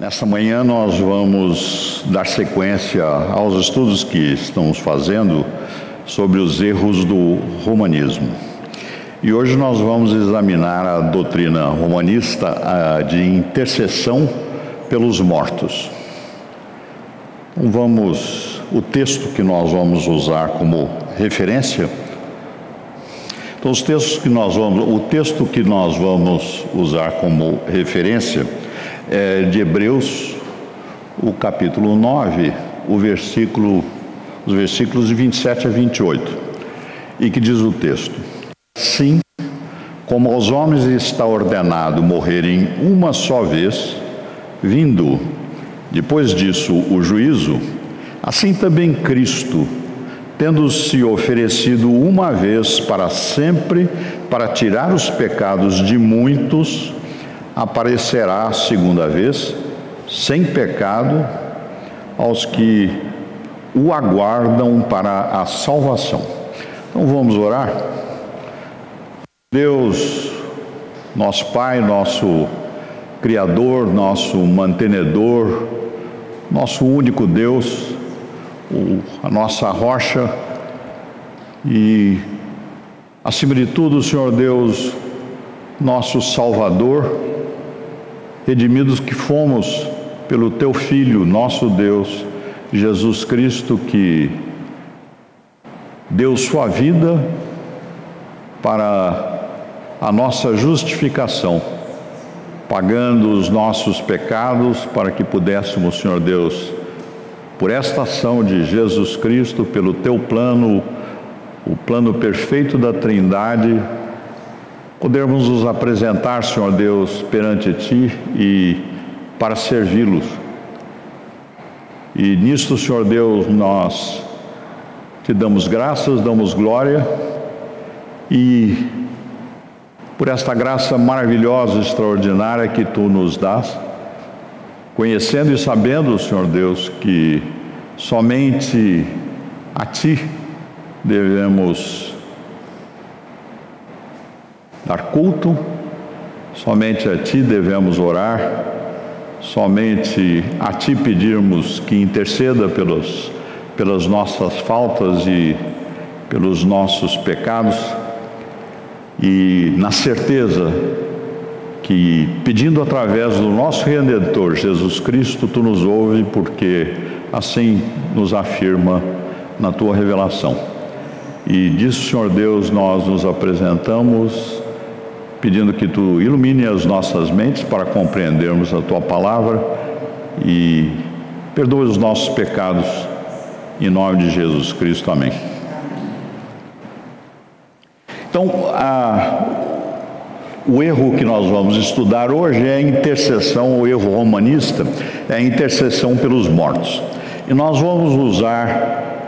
Nesta manhã nós vamos dar sequência aos estudos que estamos fazendo sobre os erros do romanismo. E hoje nós vamos examinar a doutrina romanista de intercessão pelos mortos. Então o texto que nós vamos usar como referência. Então o texto que nós vamos usar como referência é de Hebreus, o capítulo 9, os versículos de 27 a 28, e que diz o texto: Assim como aos homens está ordenado morrerem uma só vez, vindo depois disso o juízo, assim também Cristo, tendo-se oferecido uma vez para sempre para tirar os pecados de muitos, aparecerá a segunda vez, sem pecado, aos que o aguardam para a salvação. Então vamos orar. Deus, nosso Pai, nosso Criador, nosso mantenedor, nosso único Deus, a nossa rocha e, acima de tudo, Senhor Deus, nosso Salvador, redimidos que fomos pelo Teu Filho, nosso Deus, Jesus Cristo, que deu sua vida para a nossa justificação, pagando os nossos pecados para que pudéssemos, Senhor Deus, por esta ação de Jesus Cristo, pelo Teu plano, o plano perfeito da Trindade, podermos nos apresentar, Senhor Deus, perante Ti e para servi-los. E nisto, Senhor Deus, nós Te damos graças, damos glória, e por esta graça maravilhosa, extraordinária que Tu nos dás, conhecendo e sabendo, Senhor Deus, que somente a Ti devemos dar culto, somente a Ti devemos orar, somente a Ti pedirmos que interceda pelas nossas faltas e pelos nossos pecados, e na certeza que, pedindo através do nosso Redentor Jesus Cristo, Tu nos ouve, porque assim nos afirma na Tua revelação. E disso, Senhor Deus, nós nos apresentamos, pedindo que Tu ilumine as nossas mentes para compreendermos a Tua palavra e perdoe os nossos pecados, em nome de Jesus Cristo. Amém. Então, o erro que nós vamos estudar hoje é a intercessão, o erro romanista, é a intercessão pelos mortos. E nós vamos usar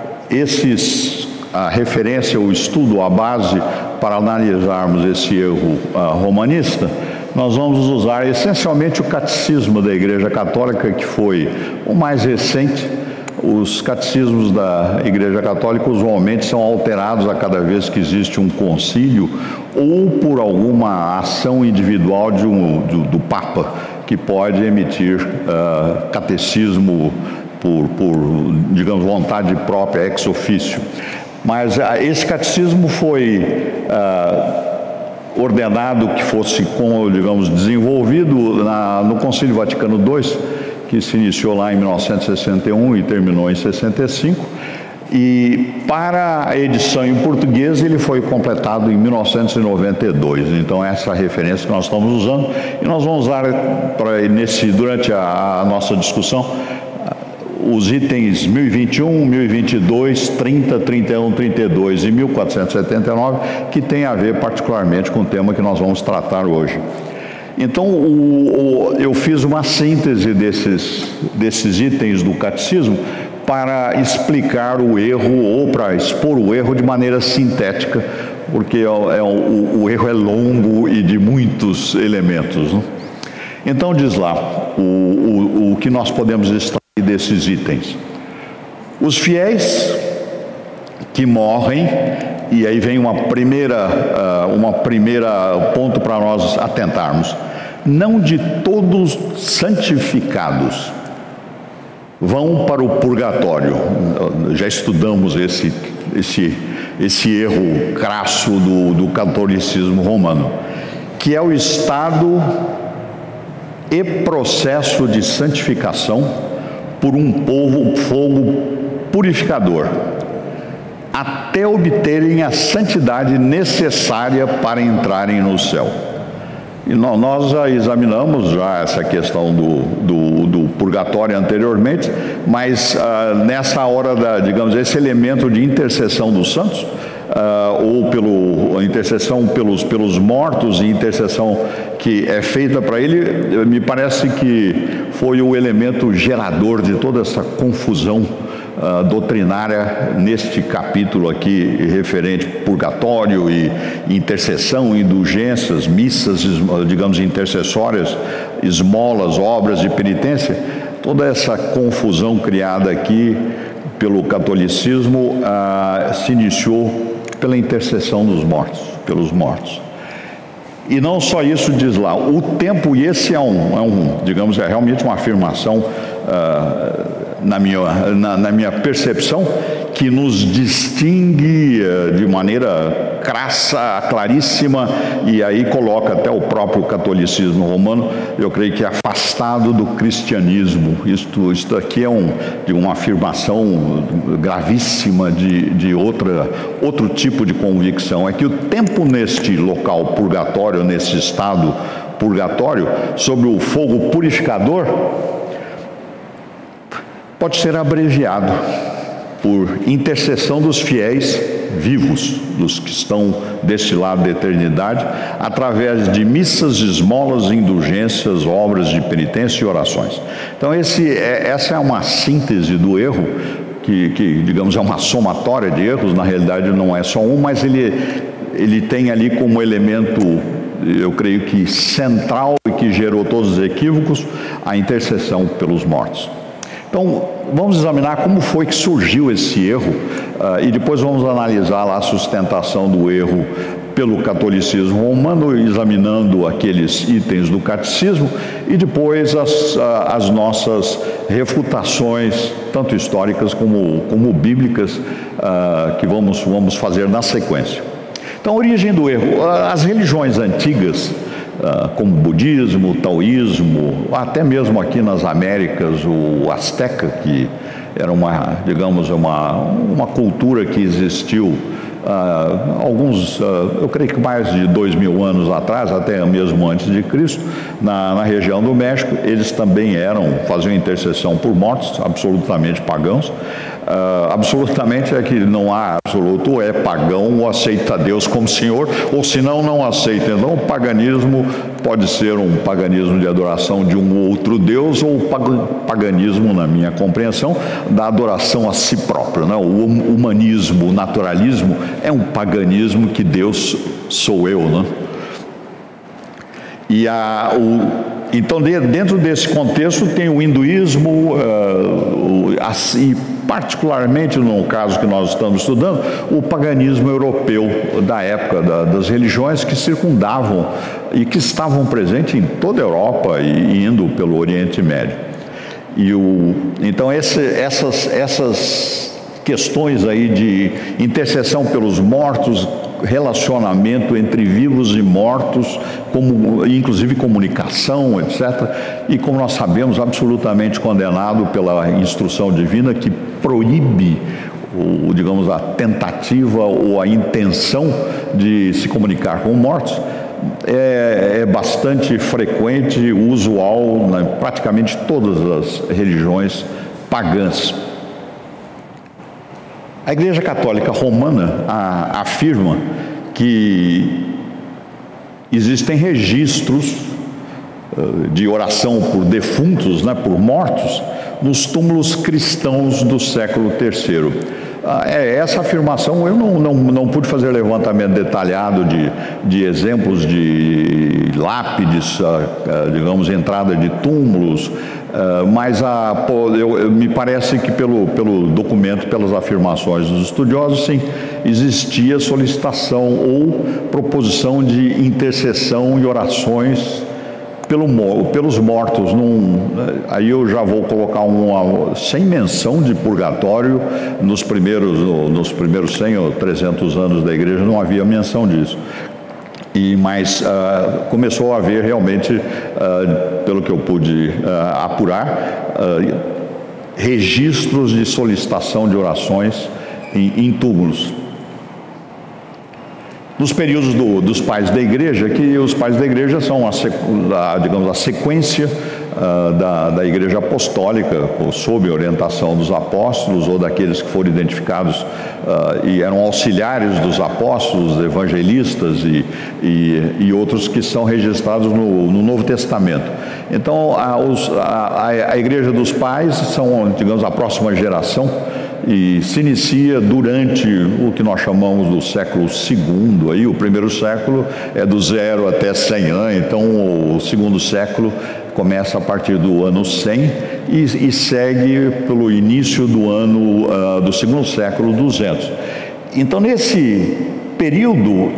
a referência, o estudo, a base para analisarmos esse erro romanista. Nós vamos usar essencialmente o catecismo da Igreja Católica, que foi o mais recente. Os catecismos da Igreja Católica usualmente são alterados a cada vez que existe um concílio ou por alguma ação individual do Papa, que pode emitir catecismo por, digamos, vontade própria, ex officio. Mas esse catecismo foi ordenado que fosse, digamos, desenvolvido no Concílio Vaticano II, que se iniciou lá em 1961 e terminou em 65, e para a edição em português ele foi completado em 1992. Então essa é a referência que nós estamos usando, e nós vamos usar durante a nossa discussão os itens 1021, 1022, 30, 31, 32 e 1479, que tem a ver particularmente com o tema que nós vamos tratar hoje. Então, eu fiz uma síntese desses itens do catecismo para explicar o erro, ou para expor o erro de maneira sintética, porque o erro é longo e de muitos elementos, né? Então, diz lá o que nós podemos extrair desses itens. Os fiéis que morrem, e aí vem uma primeira ponto para nós atentarmos. não de todos santificados vão para o purgatório. Já estudamos esse erro crasso do catolicismo romano, que é o estado e processo de santificação por um fogo purificador, até obterem a santidade necessária para entrarem no céu. E nós já examinamos essa questão do purgatório anteriormente, mas nessa hora, digamos, esse elemento de intercessão dos santos, ou intercessão pelos mortos e intercessão que é feita para ele, me parece que foi o elemento gerador de toda essa confusão doutrinária neste capítulo aqui, referente purgatório e intercessão, indulgências, missas, digamos, intercessórias, esmolas, obras de penitência. Toda essa confusão criada aqui pelo catolicismo se iniciou pela intercessão dos mortos, pelos mortos. E não só isso, diz lá, o tempo, e esse digamos, é realmente uma afirmação na minha percepção, que nos distingue de maneira crassa, claríssima, e aí coloca até o próprio catolicismo romano, eu creio que afastado do cristianismo. Isto aqui é uma afirmação gravíssima de outro tipo de convicção, é que o tempo neste local purgatório, nesse estado purgatório, sob o fogo purificador, pode ser abreviado por intercessão dos fiéis vivos, dos que estão deste lado da eternidade, através de missas, esmolas, indulgências, obras de penitência e orações. Então essa é uma síntese do erro, que digamos é uma somatória de erros, na realidade não é só um, mas ele tem ali como elemento, eu creio que central e que gerou todos os equívocos, a intercessão pelos mortos. Então, vamos examinar como foi que surgiu esse erro e depois vamos analisar lá a sustentação do erro pelo catolicismo romano, examinando aqueles itens do catecismo e depois as nossas refutações, tanto históricas como bíblicas, que vamos fazer na sequência. Então, a origem do erro. As religiões antigas, como budismo, taoísmo, até mesmo aqui nas Américas, o Azteca, que era uma cultura que existiu eu creio que mais de 2000 anos atrás, até mesmo antes de Cristo, na região do México. Eles também faziam intercessão por mortos, absolutamente pagãos. Absolutamente é que não há absoluto, ou é pagão ou aceita Deus como Senhor, ou se não aceita. Então o paganismo pode ser um paganismo de adoração de um outro Deus, ou paganismo, na minha compreensão, da adoração a si próprio, né? O humanismo, o naturalismo é um paganismo que Deus sou eu, né? Então, dentro desse contexto, tem o hinduísmo, e particularmente no caso que nós estamos estudando, o paganismo europeu da época, das religiões que circundavam e que estavam presentes em toda a Europa e indo pelo Oriente Médio. Então, essas questões aí de intercessão pelos mortos, relacionamento entre vivos e mortos, inclusive comunicação, etc. E como nós sabemos, absolutamente condenado pela instrução divina, que proíbe, digamos, a tentativa ou a intenção de se comunicar com mortos. É bastante frequente, usual, em praticamente todas as religiões pagãs. A Igreja Católica Romana afirma que existem registros de oração por defuntos, né, por mortos, nos túmulos cristãos do século III. Essa afirmação, eu não pude fazer levantamento detalhado de exemplos de lápides, digamos, entrada de túmulos, mas me parece que pelo documento, pelas afirmações dos estudiosos, sim, existia solicitação ou proposição de intercessão e orações pelos mortos. Aí eu já vou colocar sem menção de purgatório. Nos primeiros 100 ou 300 anos da igreja não havia menção disso. Mas começou a haver realmente, pelo que eu pude apurar, registros de solicitação de orações em túmulos. Nos períodos dos pais da igreja, que os pais da igreja são a sequência da igreja apostólica, sob a orientação dos apóstolos ou daqueles que foram identificados e eram auxiliares dos apóstolos, evangelistas e outros que são registrados no Novo Testamento. Então, a igreja dos pais são, digamos, a próxima geração, e se inicia durante o que nós chamamos do século II. Aí, o primeiro século é do 0 até 100 anos, então o segundo século começa a partir do ano 100 e segue pelo início do segundo século 200. Então, nesse período,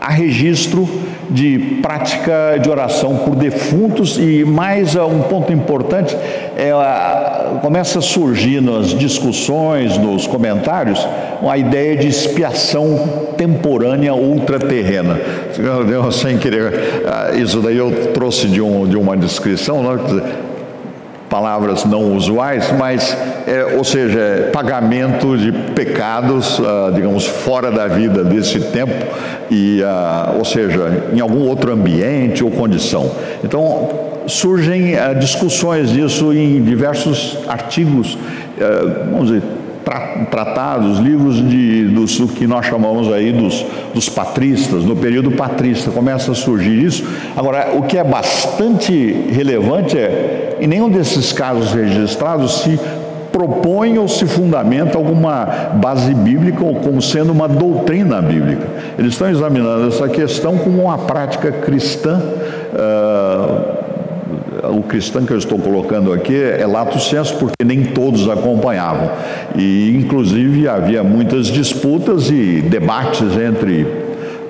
há registro de prática de oração por defuntos, e mais um ponto importante, começa a surgir nas discussões, nos comentários, a ideia de expiação temporânea ultraterrena. Sem querer, isso daí eu trouxe de uma descrição, não? Palavras não usuais, mas, ou seja, pagamento de pecados, digamos, fora da vida desse tempo, ou seja, em algum outro ambiente ou condição. Então, surgem discussões disso em diversos artigos, vamos dizer, tratados, livros do que nós chamamos aí dos patristas. No período patrista começa a surgir isso. Agora, o que é bastante relevante em nenhum desses casos registrados se propõe ou se fundamenta alguma base bíblica ou como sendo uma doutrina bíblica. Eles estão examinando essa questão como uma prática cristã. O cristão que eu estou colocando aqui é lato sensu, porque nem todos acompanhavam. E, inclusive, havia muitas disputas e debates entre,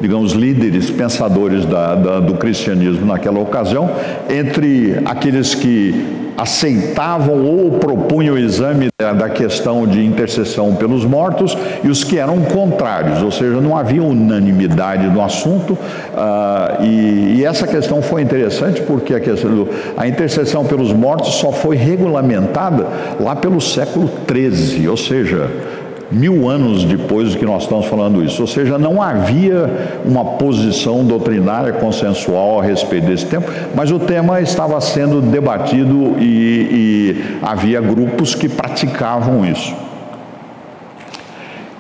digamos, líderes, pensadores do cristianismo naquela ocasião, entre aqueles que aceitavam ou propunham o exame da questão de intercessão pelos mortos e os que eram contrários, ou seja, não havia unanimidade no assunto. E essa questão foi interessante porque a intercessão pelos mortos só foi regulamentada lá pelo século XIII, ou seja, 1000 anos depois do que nós estamos falando isso. Ou seja, não havia uma posição doutrinária consensual a respeito desse tema, mas o tema estava sendo debatido e havia grupos que praticavam isso.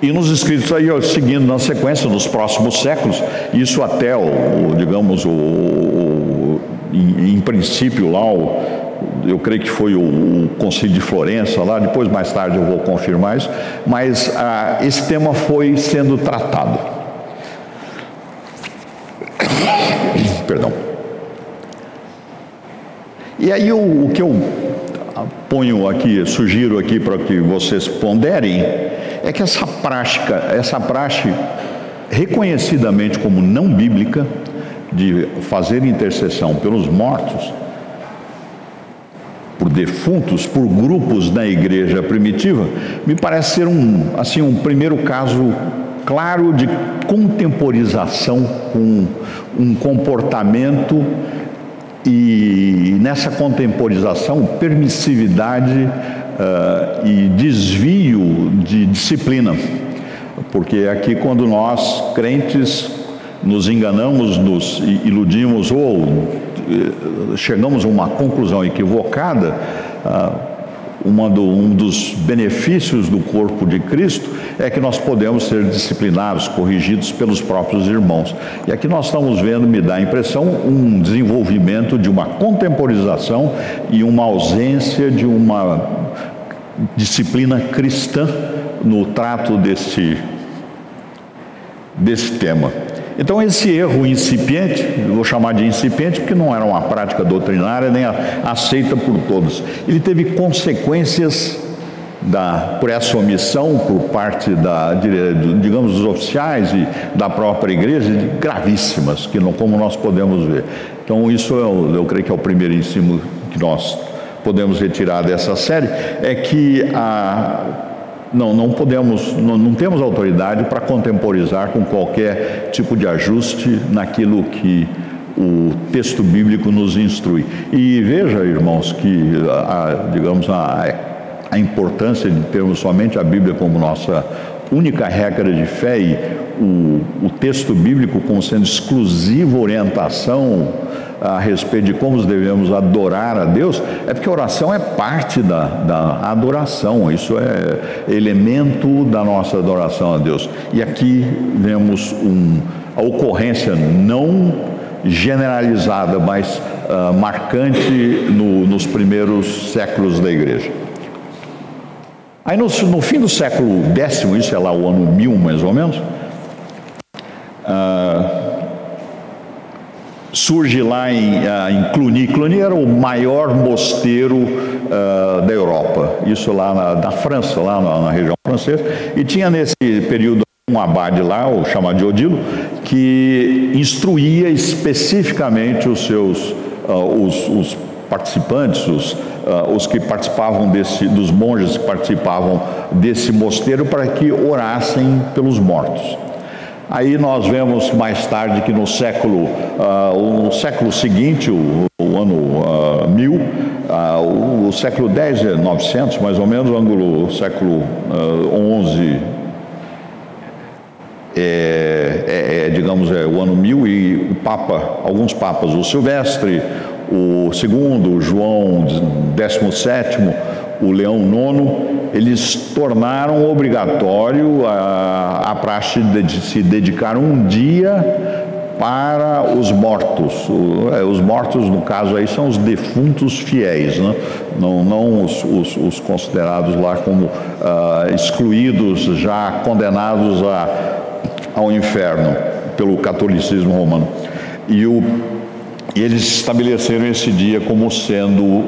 E nos escritos aí, seguindo na sequência, nos próximos séculos, isso até, digamos, em princípio lá, eu creio que foi o Concílio de Florença lá, depois mais tarde eu vou confirmar isso, mas esse tema foi sendo tratado. Perdão. E aí o que eu ponho aqui, sugiro aqui para que vocês ponderem, é que essa praxe reconhecidamente como não bíblica, de fazer intercessão pelos mortos, por defuntos, por grupos da igreja primitiva, me parece ser um primeiro caso claro de contemporização com um comportamento e, nessa contemporização, permissividade e desvio de disciplina. Porque aqui, quando nós, crentes, nos enganamos, nos iludimos ou chegamos a uma conclusão equivocada, um dos benefícios do corpo de Cristo é que nós podemos ser disciplinados, corrigidos pelos próprios irmãos. E aqui nós estamos vendo, me dá a impressão, um desenvolvimento de uma contemporização e uma ausência de uma disciplina cristã no trato desse tema. Então, esse erro incipiente, eu vou chamar de incipiente porque não era uma prática doutrinária nem aceita por todos, ele teve consequências por essa omissão por parte digamos, dos oficiais e da própria igreja, gravíssimas, como nós podemos ver. Então isso eu creio que é o primeiro ensino que nós podemos retirar dessa série, é que não temos autoridade para contemporizar com qualquer tipo de ajuste naquilo que o texto bíblico nos instrui. E veja, irmãos, que digamos, a importância de termos somente a Bíblia como nossa única regra de fé e o texto bíblico como sendo exclusiva orientação a respeito de como devemos adorar a Deus, é porque a oração é parte da adoração, isso é elemento da nossa adoração a Deus. E aqui vemos a ocorrência não generalizada, mas marcante nos primeiros séculos da igreja. Aí no fim do século X, isso é lá o ano 1000 mais ou menos, surge lá em Cluny. Cluny era o maior mosteiro da Europa, isso lá na França, lá na região francesa, e tinha nesse período um abade lá, o chamado de Odilo, que instruía especificamente os seus os participantes, os que participavam dos monges que participavam desse mosteiro, para que orassem pelos mortos. Aí nós vemos mais tarde que no século seguinte, o ano 1000, o século X é 900, mais ou menos, o século XI digamos, o ano 1000, e alguns papas, o Silvestre, o segundo, o João XVII, o Leão IX, eles tornaram obrigatório a praxe de se dedicar um dia para os mortos. Os mortos, no caso aí, são os defuntos fiéis, né? Não os considerados lá como excluídos, já condenados ao inferno pelo catolicismo romano. E eles estabeleceram esse dia como sendo,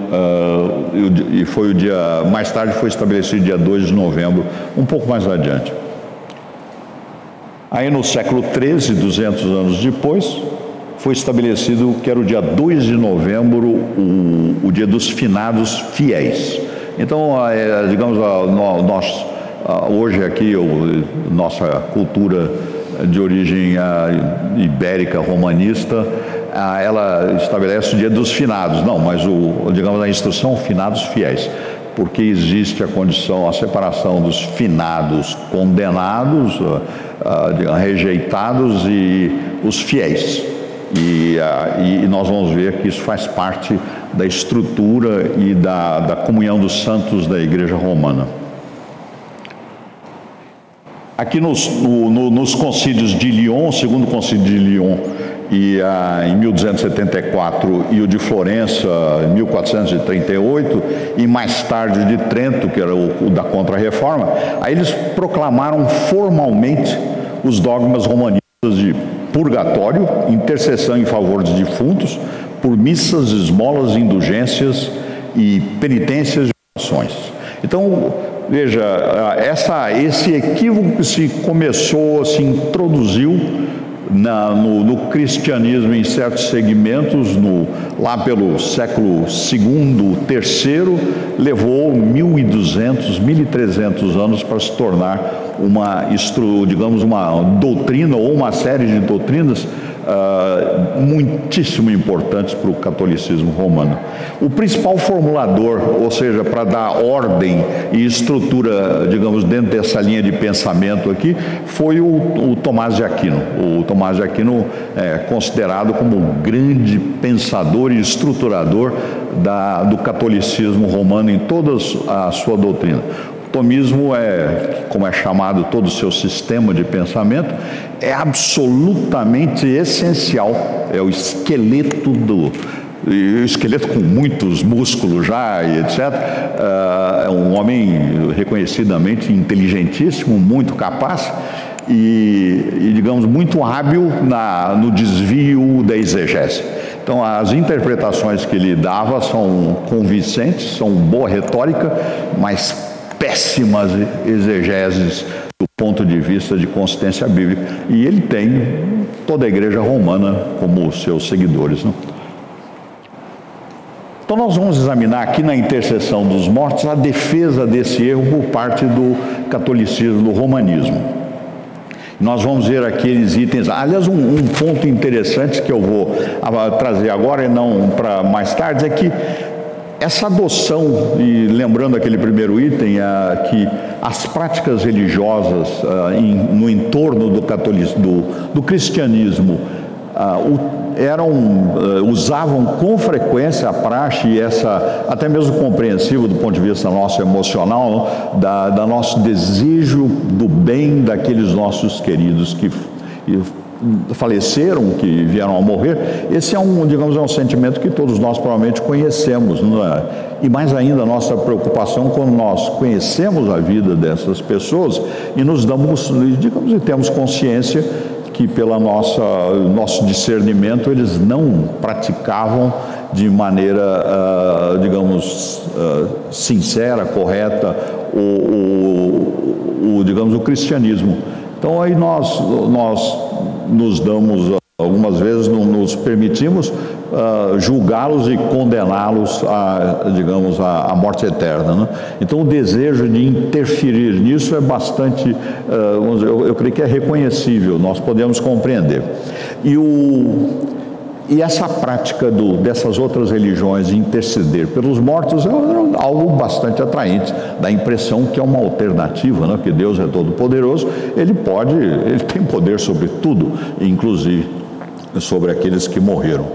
e foi o dia, mais tarde foi estabelecido dia 2 de novembro, um pouco mais adiante. Aí no século XIII, 200 anos depois, foi estabelecido que era o dia 2 de novembro, o dia dos finados fiéis. Então, digamos, nós, hoje aqui, nossa cultura de origem ibérica, romanista, ela estabelece o dia dos finados. Não, mas digamos, a instrução finados fiéis, porque existe a condição, a separação dos finados condenados, rejeitados, e os fiéis. E nós vamos ver que isso faz parte da estrutura e da comunhão dos santos da Igreja Romana. Aqui nos concílios de Lyon, segundo concílio de Lyon, em 1274, e o de Florença em 1438, e mais tarde o de Trento, que era o da Contra-Reforma, aí eles proclamaram formalmente os dogmas romanistas de purgatório, intercessão em favor dos defuntos, por missas, esmolas, indulgências e penitências e orações. Então, veja, esse equívoco que se introduziu no cristianismo em certos segmentos, lá pelo século II, III, levou 1.200, 1.300 anos para se tornar digamos, uma doutrina ou uma série de doutrinas muitíssimo importantes para o catolicismo romano. O principal formulador, ou seja, para dar ordem e estrutura, digamos, dentro dessa linha de pensamento aqui, foi o Tomás de Aquino. O Tomás de Aquino é considerado como o grande pensador e estruturador do catolicismo romano em toda a sua doutrina. O tomismo como é chamado todo o seu sistema de pensamento, é absolutamente essencial, é o esqueleto com muitos músculos já, e etc. É um homem reconhecidamente inteligentíssimo, muito capaz e digamos, muito hábil no desvio da exegese. Então, as interpretações que ele dava são convincentes, são boa retórica, mas péssimas exegeses do ponto de vista de consistência bíblica. E ele tem toda a igreja romana como seus seguidores, né? Então nós vamos examinar aqui na intercessão dos mortos a defesa desse erro por parte do catolicismo, do romanismo. Nós vamos ver aqueles itens. Aliás, um ponto interessante que eu vou trazer agora e não para mais tarde é que essa adoção, e lembrando aquele primeiro item, que as práticas religiosas no entorno do catolicismo, do cristianismo, usavam com frequência a praxe, e essa até mesmo compreensível do ponto de vista nosso emocional, da nosso desejo do bem daqueles nossos queridos que faleceram, que vieram a morrer. Esse é um sentimento que todos nós provavelmente conhecemos, não é? E mais ainda a nossa preocupação quando nós conhecemos a vida dessas pessoas e nos damos, e temos consciência que pelo nosso discernimento eles não praticavam de maneira, sincera, correta, o cristianismo. Então aí nós nos damos, algumas vezes nos permitimos julgá-los e condená-los à morte eterna, né? Então o desejo de interferir nisso é bastante, eu creio que é reconhecível, nós podemos compreender. E essa prática dessas outras religiões de interceder pelos mortos é algo bastante atraente, dá a impressão que é uma alternativa, né? Que Deus é todo poderoso, ele tem poder sobre tudo, inclusive sobre aqueles que morreram.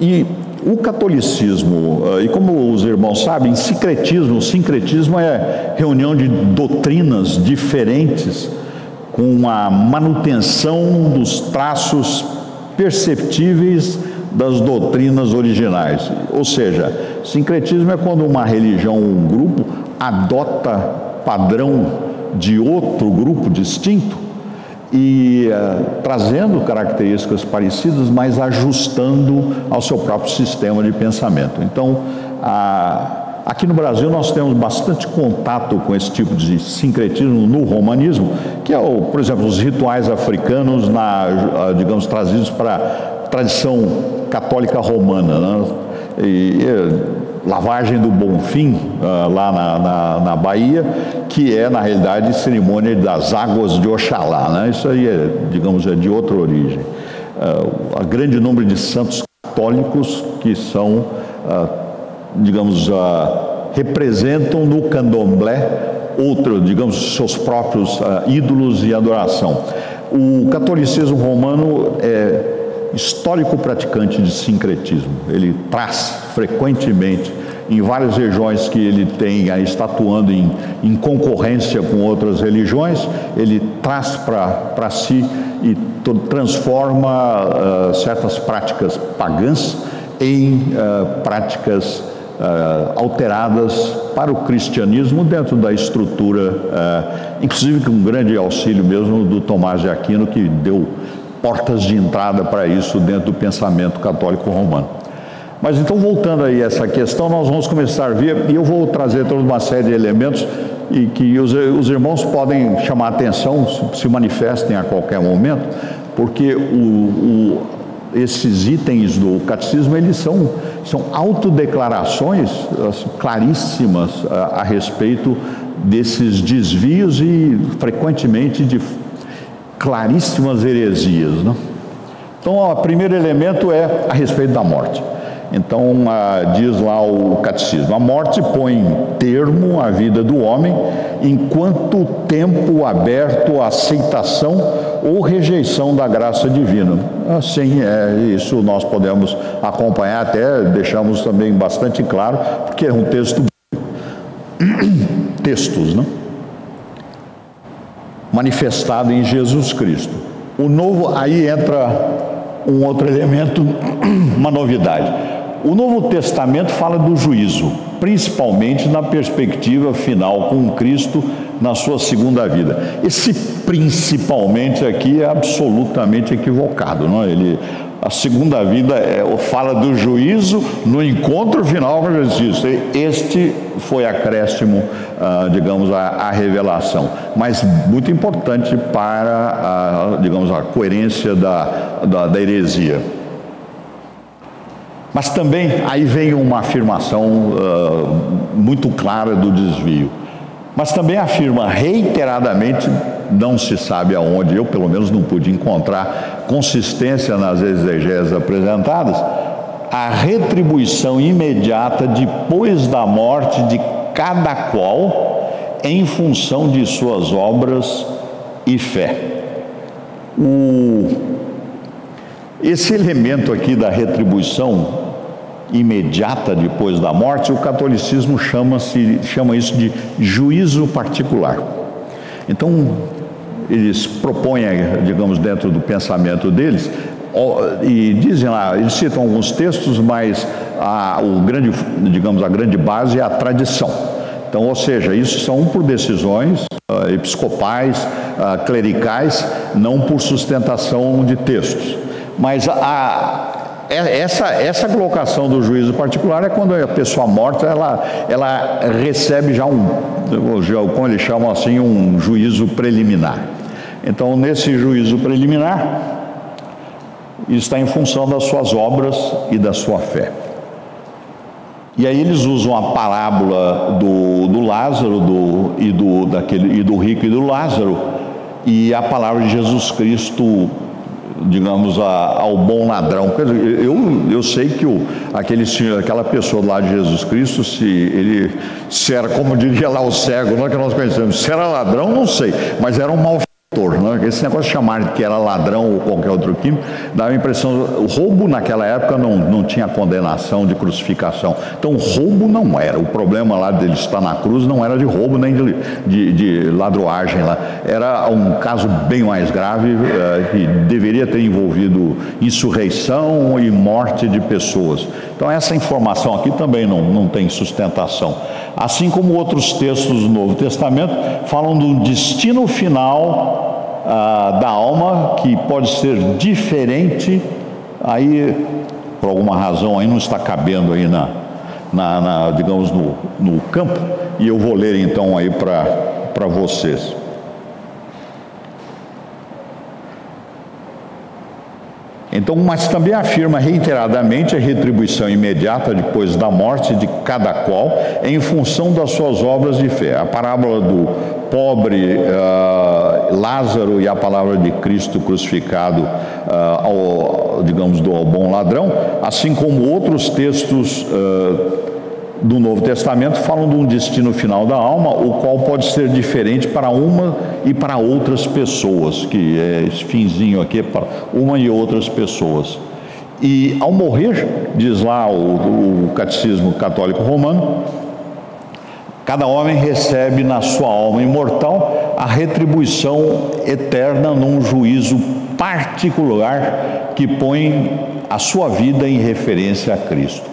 E o catolicismo, e como os irmãos sabem, sincretismo é reunião de doutrinas diferentes com a manutenção dos traços perceptíveis das doutrinas originais. Ou seja, sincretismo é quando uma religião ou um grupo adota padrão de outro grupo distinto e trazendo características parecidas, mas ajustando ao seu próprio sistema de pensamento. Então, aqui no Brasil nós temos bastante contato com esse tipo de sincretismo no romanismo, que é, por exemplo, os rituais africanos, trazidos para a tradição católica romana, né? Lavagem do Bonfim, lá na Bahia, que é, na realidade, cerimônia das águas de Oxalá, né? Isso aí é de outra origem. O grande número de santos católicos que são, representam no candomblé seus próprios ídolos e adoração. O catolicismo romano é histórico praticante de sincretismo. Ele traz frequentemente, em várias regiões que ele tem está atuando em concorrência com outras religiões, ele traz para si e transforma certas práticas pagãs em práticas alteradas para o cristianismo dentro da estrutura, inclusive com um grande auxílio mesmo do Tomás de Aquino, que deu portas de entrada para isso dentro do pensamento católico romano. Mas então, voltando aí a essa questão, nós vamos começar a ver, e eu vou trazer toda uma série de elementos e que os irmãos podem chamar a atenção, se manifestem a qualquer momento, porque esses itens do catecismo, eles são autodeclarações claríssimas a respeito desses desvios e, frequentemente, de claríssimas heresias, né? Então, o primeiro elemento é a respeito da morte. Então, diz lá o catecismo: a morte põe termo à vida do homem enquanto tempo aberto à aceitação ou rejeição da graça divina. Assim, isso nós podemos acompanhar, até deixamos também bastante claro, porque é um textos, né? Manifestado em Jesus Cristo. Aí entra um outro elemento, uma novidade. O Novo Testamento fala do juízo, principalmente na perspectiva final com Cristo na sua segunda vida. Esse principalmente aqui é absolutamente equivocado, não é? A segunda vida fala do juízo no encontro final com Jesus Cristo. Este foi acréscimo, digamos, a revelação. Mas muito importante para, digamos, a coerência da heresia. Mas também aí vem uma afirmação muito clara do desvio. Mas também afirma reiteradamente, não se sabe aonde, eu pelo menos não pude encontrar consistência nas exegeses apresentadas, a retribuição imediata depois da morte de cada qual em função de suas obras e fé. Esse elemento aqui da retribuição imediata depois da morte, o catolicismo chama isso de juízo particular. Então, eles propõem, digamos, dentro do pensamento deles, e dizem lá, eles citam alguns textos, mas a grande base é a tradição. Então, ou seja, isso são por decisões episcopais, clericais, não por sustentação de textos. Mas essa colocação do juízo particular é quando a pessoa morta ela recebe já como eles chamam assim, um juízo preliminar. Então, nesse juízo preliminar, está em função das suas obras e da sua fé. E aí eles usam a parábola do Lázaro e do rico e do Lázaro, e a palavra de Jesus Cristo, digamos, ao bom ladrão. Eu sei que aquela pessoa lá de Jesus Cristo, se era, como diria lá o cego, não é que nós conhecemos, se era ladrão, não sei, mas era um malfeitor. Esse negócio de chamar de que era ladrão ou qualquer outro crime, dava a impressão, o roubo naquela época não tinha condenação de crucificação. Então, roubo não era. O problema lá dele estar na cruz não era de roubo nem de ladroagem lá. Era um caso bem mais grave, que deveria ter envolvido insurreição e morte de pessoas. Então, essa informação aqui também não tem sustentação. Assim como outros textos do Novo Testamento falam do destino final da alma, que pode ser diferente, aí por alguma razão aí não está cabendo aí digamos, no campo, e eu vou ler então aí para vocês. Então, mas também afirma reiteradamente a retribuição imediata depois da morte de cada qual em função das suas obras de fé. A parábola do pobre Lázaro e a palavra de Cristo crucificado, digamos, do bom ladrão, assim como outros textos do Novo Testamento falam de um destino final da alma, o qual pode ser diferente para uma e para outras pessoas, que é esse finzinho aqui é para uma e outras pessoas. E ao morrer, diz lá o Catecismo Católico Romano, cada homem recebe na sua alma imortal a retribuição eterna num juízo particular que põe a sua vida em referência a Cristo.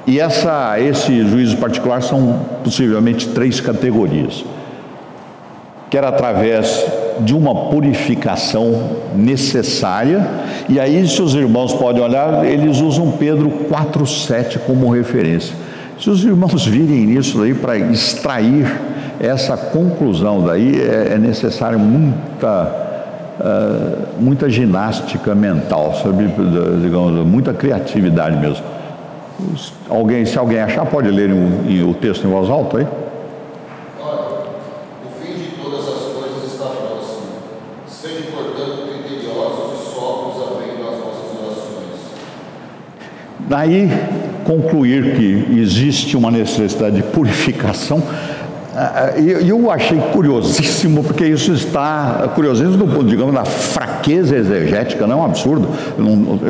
E esse juízo particular são possivelmente 3 categorias. Quer através de uma purificação necessária, e aí, se os irmãos podem olhar, eles usam Pedro 4,7 como referência. Se os irmãos virem nisso daí para extrair essa conclusão daí, é necessário muita ginástica mental, sabe? Digamos, muita criatividade mesmo. Se alguém achar, pode ler o texto em voz alta aí? Olha, o fim de todas as coisas está próximo. Sede, portanto, criteriosos e sóbrios havendo as vossas orações. Daí, concluir que existe uma necessidade de purificação, eu achei curiosíssimo, porque isso está curiosíssimo do ponto, digamos, da fraqueza exegética, não é um absurdo,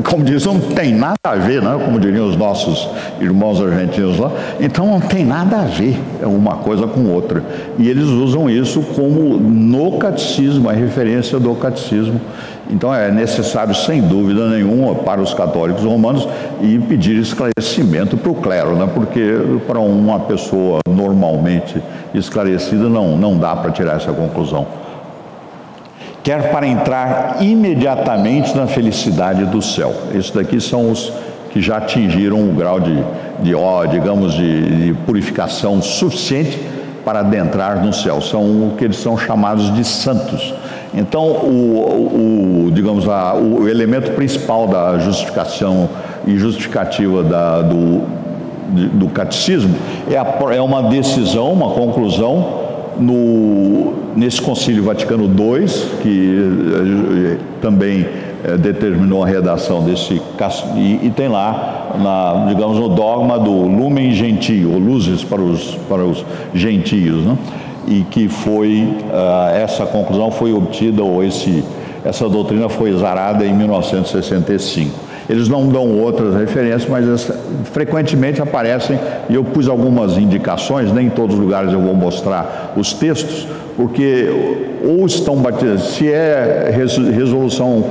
como diz, não tem nada a ver, né? Como diriam os nossos irmãos argentinos lá, então não tem nada a ver uma coisa com outra, e eles usam isso como no catecismo, a referência do catecismo. Então é necessário, sem dúvida nenhuma, para os católicos romanos e pedir esclarecimento para o clero, né? Porque para uma pessoa normalmente esclarecida não dá para tirar essa conclusão. quer para entrar imediatamente na felicidade do céu. Esses daqui são os que já atingiram o grau de purificação suficiente para adentrar no céu. São o que eles são chamados de santos. Então, o elemento principal da justificação e justificativa do catecismo é uma decisão, uma conclusão nesse Concílio Vaticano II, que também determinou a redação desse, e tem lá, no dogma do Lumen Gentio, ou luzes para os gentios, né? E que essa conclusão foi obtida, essa doutrina foi exarada em 1965. Eles não dão outras referências, mas frequentemente aparecem, e eu pus algumas indicações, nem em todos os lugares eu vou mostrar os textos, porque ou estão batizados, se é resolução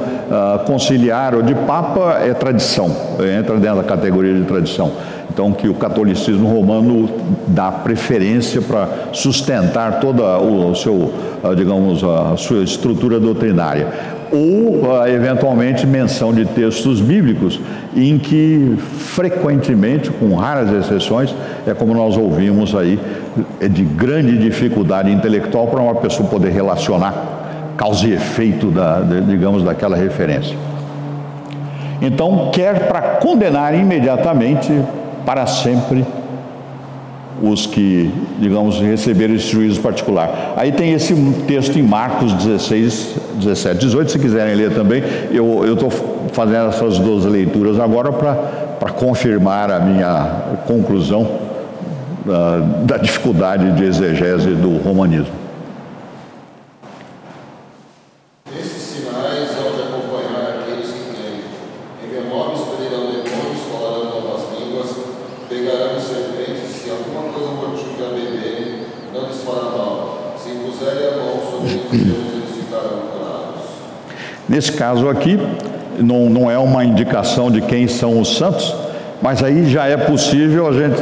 conciliar ou de Papa, é tradição, entra dentro da categoria de tradição. Então, que o catolicismo romano dá preferência para sustentar toda a sua estrutura doutrinária. Ou, eventualmente, menção de textos bíblicos, em que, frequentemente, com raras exceções, é como nós ouvimos aí, é de grande dificuldade intelectual para uma pessoa poder relacionar causa e efeito, daquela referência. Então, quer para condenar imediatamente, para sempre, os que, receberam esse juízo particular. Aí tem esse texto em Marcos 16, 17, 18, se quiserem ler também. Eu estou fazendo essas duas leituras agora para confirmar a minha conclusão da dificuldade de exegese do romanismo. Nesse caso aqui, não é uma indicação de quem são os santos, mas aí já é possível a gente,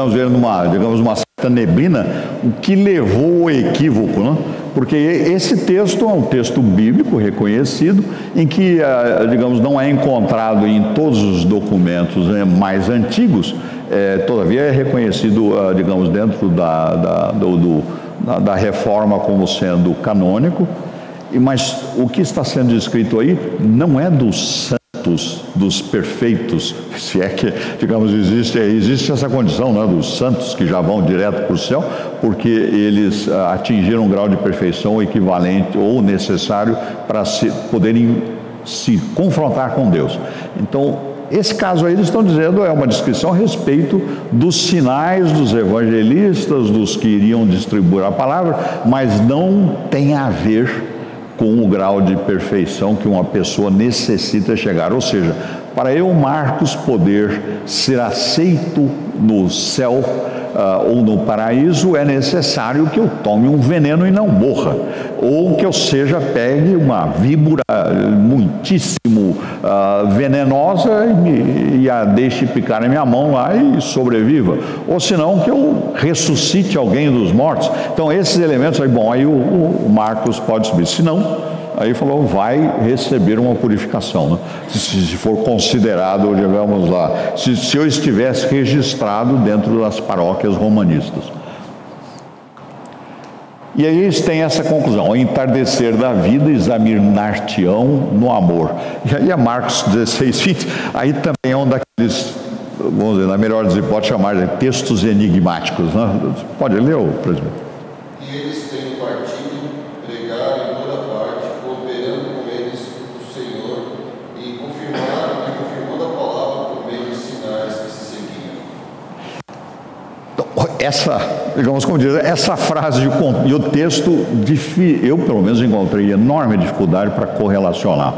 ver numa certa neblina, o que levou ao equívoco, né? Porque esse texto é um texto bíblico reconhecido, em que, não é encontrado em todos os documentos mais antigos, todavia é reconhecido, dentro da reforma como sendo canônico. Mas o que está sendo descrito aí não é dos santos, dos perfeitos, se é que, existe essa condição, né, dos santos que já vão direto para o céu, porque eles atingiram um grau de perfeição equivalente ou necessário para poderem se confrontar com Deus. Então, esse caso aí eles estão dizendo é uma descrição a respeito dos sinais dos evangelistas, dos que iriam distribuir a palavra, mas não tem a ver com o grau de perfeição que uma pessoa necessita chegar. Ou seja, para eu, Marcos, poder ser aceito no céu ou no paraíso, é necessário que eu tome um veneno e não morra, ou que eu pegue uma víbora muitíssimo venenosa e a deixe picar na minha mão lá e sobreviva, ou senão que eu ressuscite alguém dos mortos. Então esses elementos aí, aí o Marcos pode subir, se não, aí falou, vai receber uma purificação, né? Se for considerado, digamos lá, se eu estivesse registrado dentro das paróquias romanistas. E aí eles têm essa conclusão: ao entardecer da vida, examinar-te-ão no amor. E aí é Marcos 16, 20, aí também é um daqueles, vamos dizer, na melhor das hipóteses, chamar de textos enigmáticos, né? Pode ler, presidente? E eles têm partido, pregar em toda parte, cooperando com eles o Senhor, e confirmando a palavra por meio de sinais que se seguiam. Então, essa frase e o texto, eu pelo menos encontrei enorme dificuldade para correlacionar.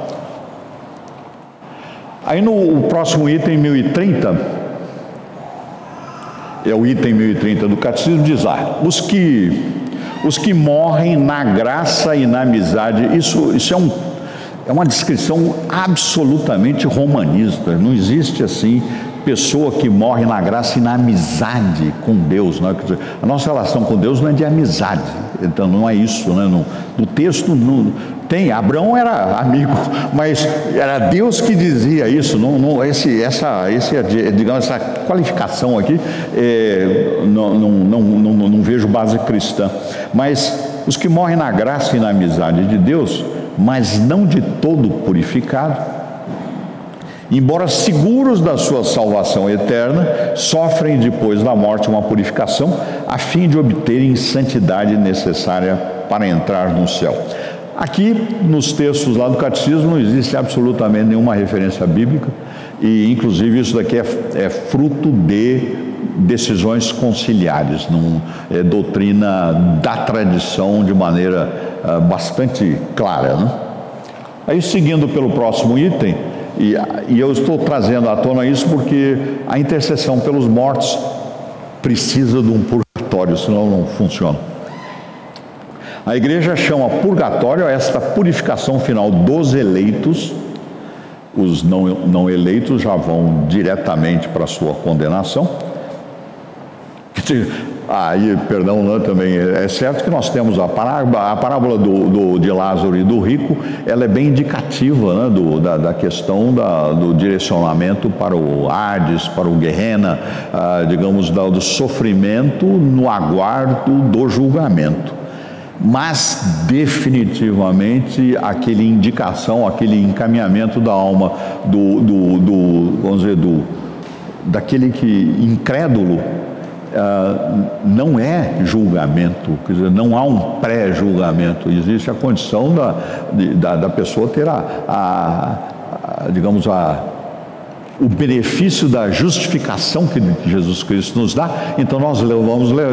Aí no próximo item 1030, é o item 1030 do Catecismo, diz lá, os que morrem na graça e na amizade. Isso é uma descrição absolutamente romanista. Não existe assim pessoa que morre na graça e na amizade com Deus, né? Quer dizer, a nossa relação com Deus não é de amizade, então não é isso, né? No texto tem, Abraão era amigo, mas era Deus que dizia isso, digamos, essa qualificação aqui, não vejo base cristã, mas os que morrem na graça e na amizade de Deus, mas não de todo purificado, embora seguros da sua salvação eterna, sofrem depois da morte uma purificação, a fim de obterem santidade necessária para entrar no céu. Aqui, nos textos lá do Catecismo, não existe absolutamente nenhuma referência bíblica, e inclusive isso daqui é fruto de decisões conciliares, não é doutrina da tradição de maneira bastante clara, né? Aí, seguindo pelo próximo item, e eu estou trazendo à tona isso porque a intercessão pelos mortos precisa de um purgatório, senão não funciona. A igreja chama purgatório esta purificação final dos eleitos. Os não eleitos já vão diretamente para a sua condenação. Aí, perdão, né, também é certo que nós temos a parábola de Lázaro e do rico, ela é bem indicativa, né, da questão do direcionamento para o Hades, para o Guerrena, digamos, do sofrimento no aguardo do julgamento. Mas definitivamente aquele encaminhamento da alma vamos dizer, daquele que incrédulo, não é julgamento, quer dizer, não há um pré-julgamento, existe a condição da pessoa ter digamos, o benefício da justificação que Jesus Cristo nos dá. Então nós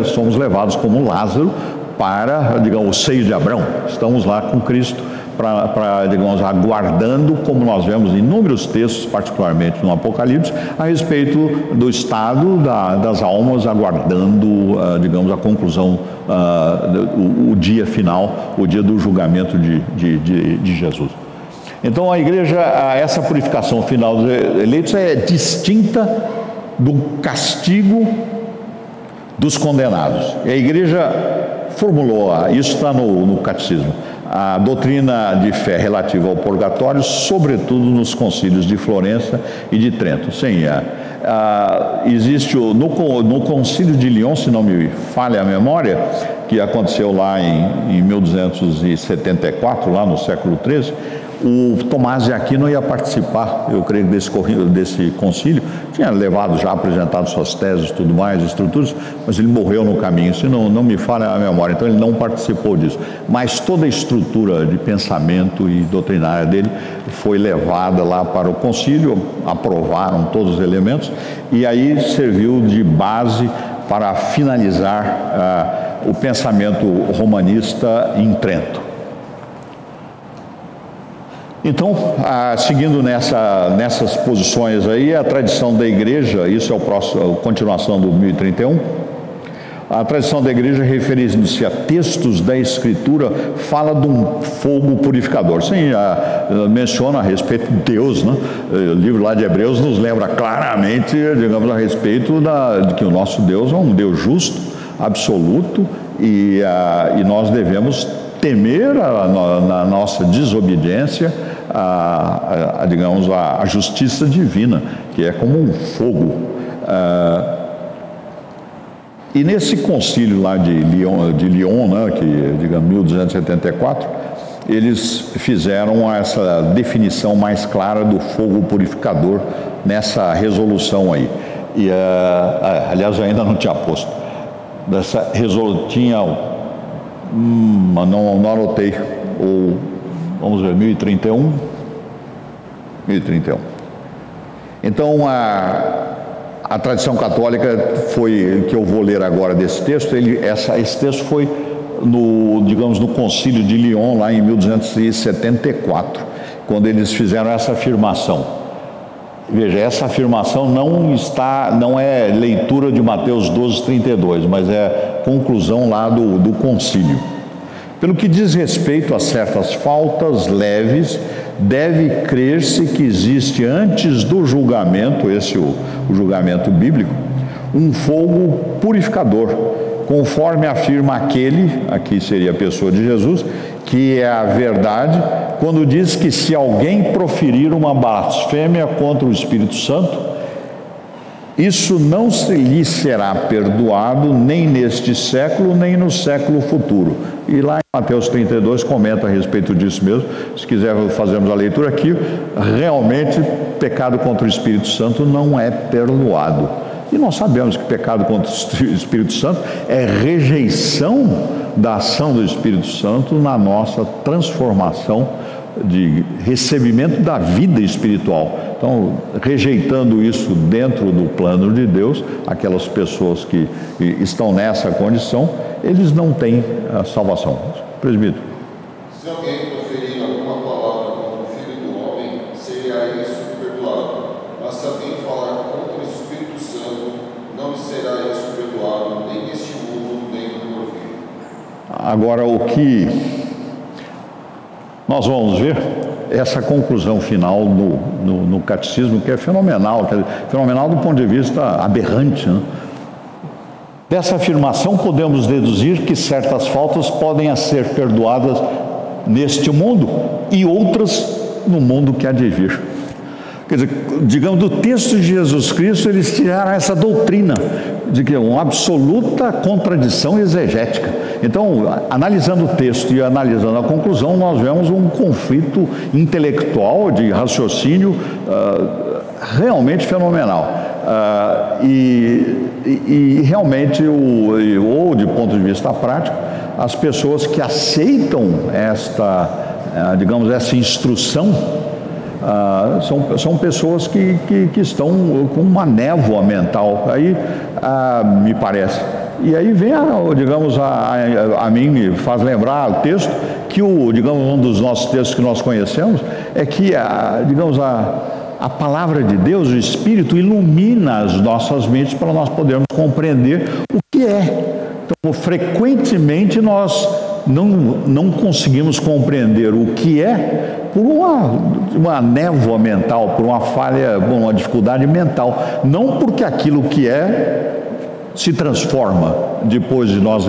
somos levados como Lázaro para, digamos, o seio de Abraão. Estamos lá com Cristo para, digamos, aguardando, como nós vemos em inúmeros textos, particularmente no Apocalipse, a respeito do estado das almas, aguardando, digamos, a conclusão, o dia final, o dia do julgamento de Jesus. Então a igreja, essa purificação final dos eleitos é distinta do castigo dos condenados. E a igreja formulou, isso está no catecismo, a doutrina de fé relativa ao purgatório, sobretudo nos concílios de Florença e de Trento. Sim, existe no concílio de Lyon, se não me falha a memória, que aconteceu lá em 1274, lá no século XIII, o Tomás de Aquino ia participar, eu creio, desse concílio, tinha levado, já apresentado suas teses, tudo mais, estruturas, mas ele morreu no caminho, se não me falha a memória, então ele não participou disso. Mas toda a estrutura de pensamento e doutrinária dele foi levada lá para o concílio, aprovaram todos os elementos, e aí serviu de base para finalizar o pensamento romanista em Trento. Então, seguindo nessas posições aí, a tradição da igreja, isso é a continuação do 1031, a tradição da igreja, referindo-se a textos da Escritura, fala de um fogo purificador. Sim, menciona a respeito de Deus, né? O livro lá de Hebreus nos lembra claramente, digamos, a respeito de que o nosso Deus é um Deus justo, absoluto, e nós devemos temer na nossa desobediência digamos, a justiça divina, que é como um fogo. E nesse concílio lá de Lyon, né, que, digamos, 1274, eles fizeram essa definição mais clara do fogo purificador nessa resolução aí. E, aliás, eu ainda não tinha posto. Dessa resolução não anotei, vamos ver, 1031. Então, a tradição católica foi, que eu vou ler agora desse texto, esse texto foi no concílio de Lyon, lá em 1274, quando eles fizeram essa afirmação. Veja, essa afirmação não é leitura de Mateus 12:32, mas é conclusão lá do concílio. Pelo que diz respeito a certas faltas leves, deve crer-se que existe antes do julgamento, o julgamento bíblico, um fogo purificador, conforme afirma aqui seria a pessoa de Jesus, que é a verdade, quando diz que se alguém proferir uma blasfêmia contra o Espírito Santo, isso não lhe será perdoado nem neste século, nem no século futuro. E lá em Mateus 32 comenta a respeito disso mesmo. Se quiser fazermos a leitura aqui, realmente pecado contra o Espírito Santo não é perdoado. E nós sabemos que pecado contra o Espírito Santo é rejeição da ação do Espírito Santo na nossa transformação de recebimento da vida espiritual. Então, rejeitando isso dentro do plano de Deus, aquelas pessoas que estão nessa condição, eles não têm a salvação. Presbítero. Se alguém proferir alguma palavra contra o Filho do Homem, seria isso perdoado. Mas se alguém falar contra o Espírito Santo, não será isso perdoado, nem neste mundo, nem no porvir. Agora, o que nós vamos ver, essa conclusão final no catecismo, que é fenomenal, fenomenal do ponto de vista aberrante, né? Dessa afirmação podemos deduzir que certas faltas podem ser perdoadas neste mundo e outras no mundo que há de vir. Quer dizer, digamos, do texto de Jesus Cristo, eles tiraram essa doutrina de que é uma absoluta contradição exegética. Então, analisando o texto e analisando a conclusão, nós vemos um conflito intelectual, de raciocínio, realmente fenomenal. E realmente, ou de ponto de vista prático, as pessoas que aceitam essa instrução, são pessoas que estão com uma névoa mental, aí me parece. E aí vem, a mim me faz lembrar o texto, que um dos nossos textos que nós conhecemos, é que, a palavra de Deus, o Espírito, ilumina as nossas mentes para nós podermos compreender o que é. Então, frequentemente nós não conseguimos compreender o que é por uma névoa mental, por uma falha, uma dificuldade mental. Não porque aquilo que é se transforma depois de nós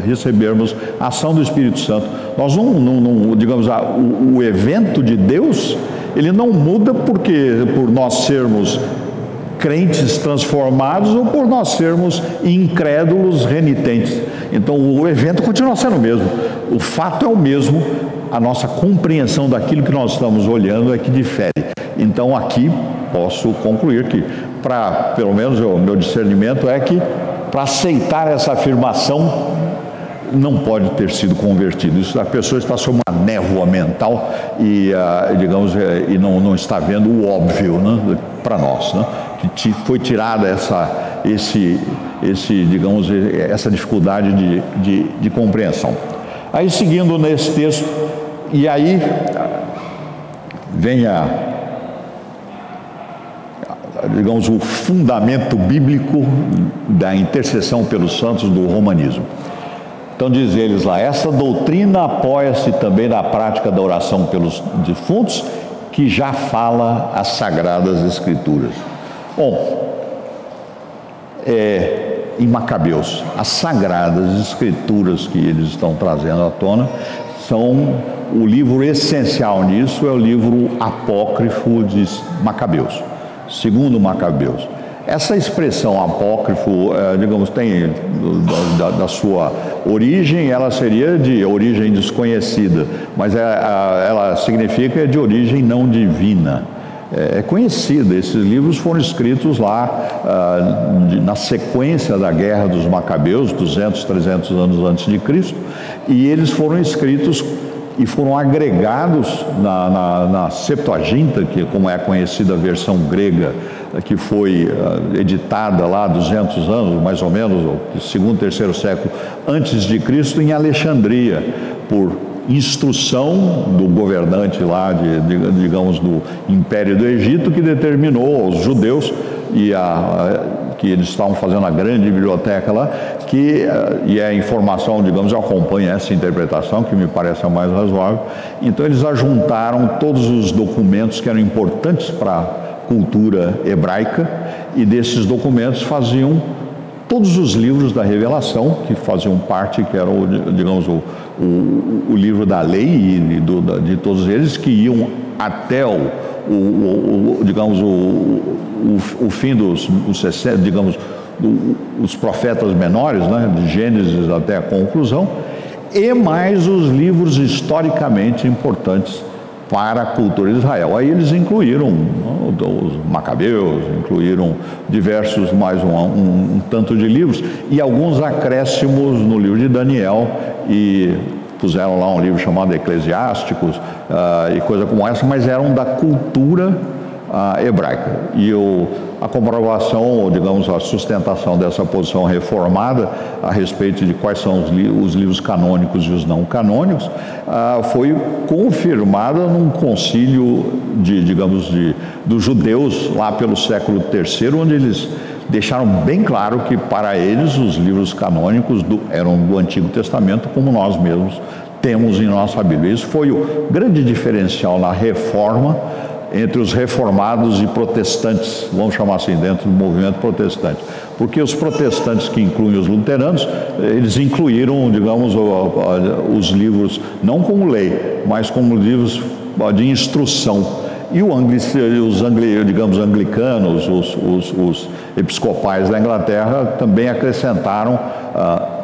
recebermos a ação do Espírito Santo. Nós o evento de Deus, ele não muda por nós sermos crentes transformados ou por nós sermos incrédulos renitentes. Então o evento continua sendo o mesmo, o fato é o mesmo, a nossa compreensão daquilo que nós estamos olhando é que difere. Então aqui posso concluir que, pelo menos o meu discernimento é que, para aceitar essa afirmação, não pode ter sido convertido. Isso, a pessoa está sob uma névoa mental e não está vendo o óbvio, né, para nós, né, que foi tirada essa dificuldade de compreensão. Aí, seguindo nesse texto, e aí vem o fundamento bíblico da intercessão pelos santos do romanismo. Então diz eles lá, essa doutrina apoia-se também na prática da oração pelos defuntos, que já fala as Sagradas Escrituras. Bom, em Macabeus, as Sagradas Escrituras que eles estão trazendo à tona são o livro essencial nisso, é o livro apócrifo de Macabeus, segundo Macabeus. Essa expressão apócrifo, tem da sua origem, ela seria de origem desconhecida, mas ela significa de origem não divina. É conhecida, esses livros foram escritos lá na sequência da Guerra dos Macabeus, 200, 300 anos antes de Cristo, e eles foram escritos e foram agregados na Septuaginta, que como é conhecida a versão grega, que foi editada lá 200 anos, mais ou menos, segundo, terceiro século antes de Cristo, em Alexandria, por instrução do governante lá, do Império do Egito, que determinou aos judeus que eles estavam fazendo a grande biblioteca lá, e a informação, digamos, eu acompanho essa interpretação, que me parece a mais razoável. Então eles ajuntaram todos os documentos que eram importantes para a cultura hebraica, e desses documentos faziam todos os livros da Revelação, que faziam parte, que era, digamos, o livro da lei e de todos eles, que iam até digamos, o fim dos 60, digamos, os profetas menores, né, de Gênesis até a conclusão, e mais os livros historicamente importantes para a cultura de Israel. Aí eles incluíram os Macabeus, incluíram diversos, mais um tanto de livros, e alguns acréscimos no livro de Daniel, e puseram lá um livro chamado Eclesiásticos, e coisa como essa, mas eram da cultura hebraica. E a comprovação, ou digamos, a sustentação dessa posição reformada a respeito de quais são os livros canônicos e os não canônicos, foi confirmada num concílio dos judeus lá pelo século III, onde eles deixaram bem claro que para eles os livros canônicos eram do Antigo Testamento, como nós mesmos temos em nossa Bíblia. Isso foi o grande diferencial na reforma entre os reformados e protestantes, vamos chamar assim, dentro do movimento protestante. Porque os protestantes, que incluem os luteranos, eles incluíram, digamos, os livros, não como lei, mas como livros de instrução. E os anglicanos, os episcopais da Inglaterra também acrescentaram,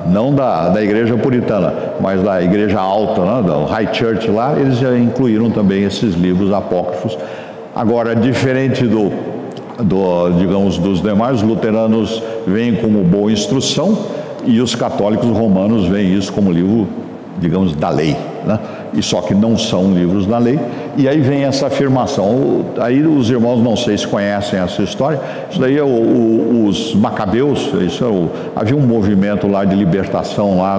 não da igreja puritana, mas da igreja alta, né, da High Church lá, eles já incluíram também esses livros apócrifos. Agora, diferente digamos, dos demais, os luteranos veem como boa instrução, e os católicos romanos veem isso como livro, digamos, da lei, né? E só que não são livros da lei. E aí vem essa afirmação. Aí os irmãos, não sei se conhecem essa história, isso daí é os Macabeus. Havia um movimento lá de libertação lá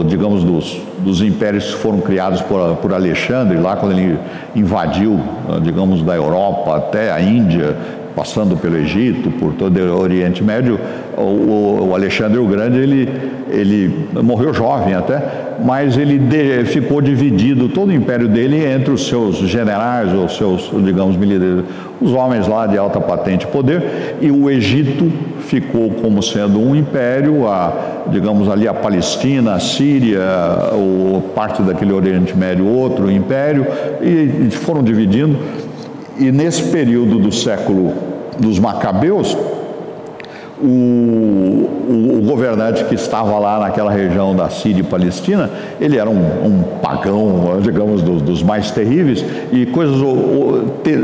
digamos, dos impérios que foram criados por Alexandre, lá quando ele invadiu, digamos, da Europa até a Índia, passando pelo Egito, por todo o Oriente Médio. O Alexandre o Grande, ele morreu jovem até, mas ele ficou dividido, todo o império dele, entre os seus generais, os seus, digamos, militares, os homens lá de alta patente e poder, e o Egito ficou como sendo um império, digamos ali a Palestina, a Síria, parte daquele Oriente Médio, outro império, e foram dividindo. E nesse período do século dos Macabeus, o governante que estava lá naquela região da Síria e Palestina, ele era um pagão, digamos, dos mais terríveis, e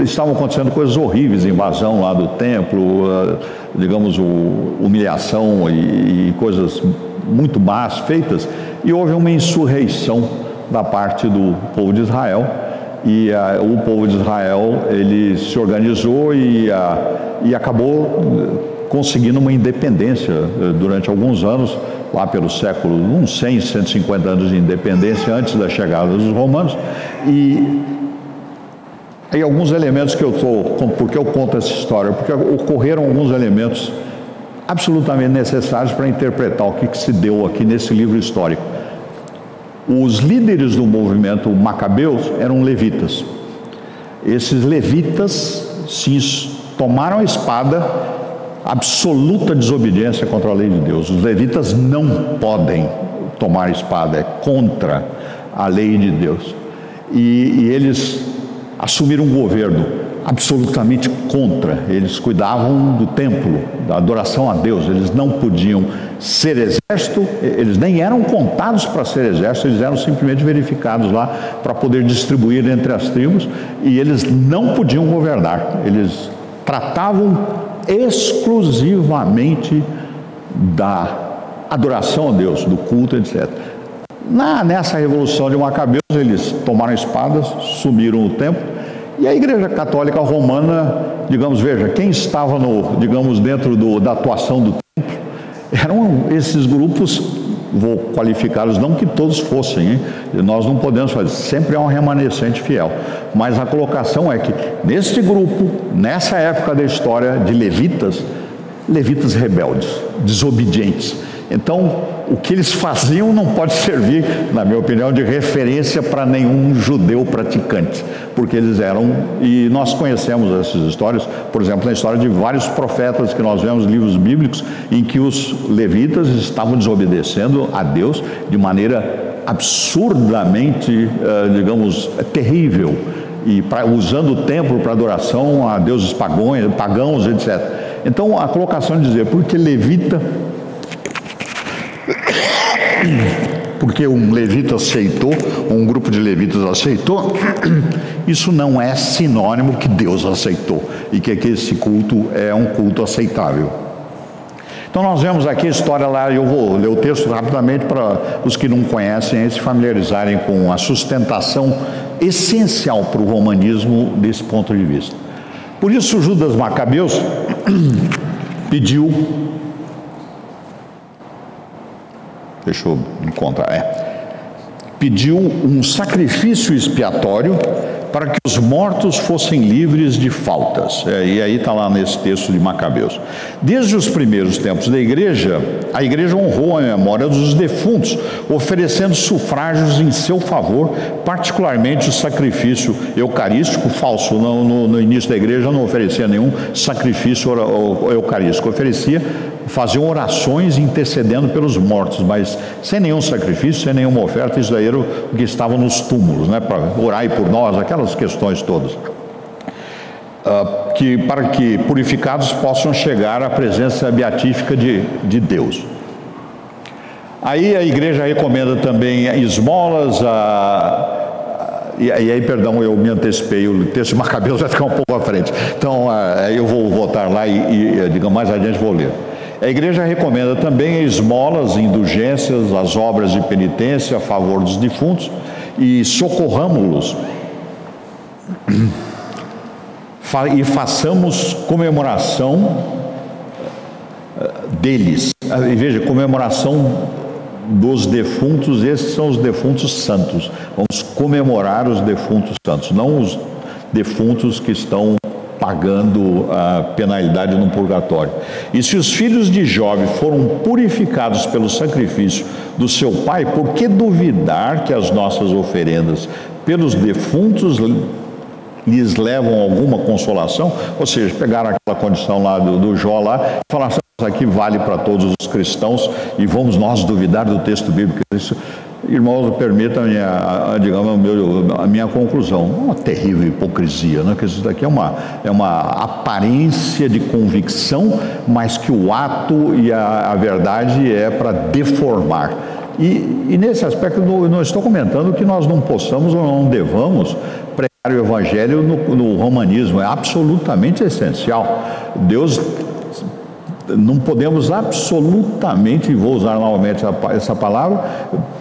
estavam acontecendo coisas horríveis, invasão lá do templo, digamos, humilhação e coisas muito más feitas, e houve uma insurreição da parte do povo de Israel. E o povo de Israel, ele se organizou e acabou conseguindo uma independência durante alguns anos, lá pelo século, uns 100, 150 anos de independência antes da chegada dos romanos. E aí alguns elementos porque eu conto essa história, porque ocorreram alguns elementos absolutamente necessários para interpretar o que se deu aqui nesse livro histórico. Os líderes do movimento Macabeus eram levitas. Esses levitas tomaram a espada, absoluta desobediência contra a lei de Deus. Os levitas não podem tomar a espada, é contra a lei de Deus. E eles assumiram um governo absolutamente contra. Eles cuidavam do templo, da adoração a Deus. Eles não podiam ser exército, eles nem eram contados para ser exército, eles eram simplesmente verificados lá para poder distribuir entre as tribos, e eles não podiam governar. Eles tratavam exclusivamente da adoração a Deus, do culto, etc. Nessa revolução de Macabeus, eles tomaram espadas, subiram o templo, e a Igreja Católica Romana, digamos, veja, quem estava dentro da atuação do templo eram esses grupos, vou qualificá-los, não que todos fossem, hein? Nós não podemos fazer, sempre é um remanescente fiel, mas a colocação é que neste grupo, nessa época da história de levitas, levitas rebeldes, desobedientes. Então, o que eles faziam não pode servir, na minha opinião, de referência para nenhum judeu praticante, porque eles eram, e nós conhecemos essas histórias, por exemplo, na história de vários profetas que nós vemos, livros bíblicos, em que os levitas estavam desobedecendo a Deus de maneira absurdamente, digamos, terrível, e usando o templo para adoração a deuses pagãos, etc. Então, a colocação de dizer, porque levita... porque um levita aceitou, um grupo de levitas aceitou, isso não é sinônimo que Deus aceitou e que esse culto é um culto aceitável. Então nós vemos aqui a história lá, eu vou ler o texto rapidamente para os que não conhecem se familiarizarem com a sustentação essencial para o romanismo desse ponto de vista. Por isso Judas Macabeus pediu... Deixa eu encontrar. Pediu um sacrifício expiatório para que os mortos fossem livres de faltas. E aí está lá nesse texto de Macabeus. Desde os primeiros tempos da igreja, a igreja honrou a memória dos defuntos, oferecendo sufrágios em seu favor, particularmente o sacrifício eucarístico falso. No início da igreja não oferecia nenhum sacrifício eucarístico, faziam orações intercedendo pelos mortos, mas sem nenhum sacrifício, sem nenhuma oferta. Isso daí era o que estava nos túmulos, né, para orar por nós, aquelas questões todas, para que purificados possam chegar à presença beatífica de Deus. Aí a igreja recomenda também esmolas, e aí, perdão, eu me antecipei, o texto de Macabeus vai ficar um pouco à frente, então eu vou voltar lá e digamos, mais adiante vou ler. A igreja recomenda também esmolas, indulgências, as obras de penitência a favor dos defuntos e socorramos-los e façamos comemoração deles. E veja, comemoração dos defuntos, esses são os defuntos santos. Vamos comemorar os defuntos santos, não os defuntos que estão pagando a penalidade no purgatório. E se os filhos de Jó foram purificados pelo sacrifício do seu pai, por que duvidar que as nossas oferendas pelos defuntos lhes levam alguma consolação? Ou seja, pegaram aquela condição lá do Jó lá e falaram: isso aqui vale para todos os cristãos e vamos nós duvidar do texto bíblico. Isso, irmãos, permita a minha conclusão. Uma terrível hipocrisia, né? Que isso daqui é uma aparência de convicção, mas que o ato e a verdade é para deformar. E nesse aspecto eu não estou comentando que nós não possamos ou não devamos pregar o evangelho no romanismo. É absolutamente essencial. Não podemos absolutamente, vou usar novamente essa palavra,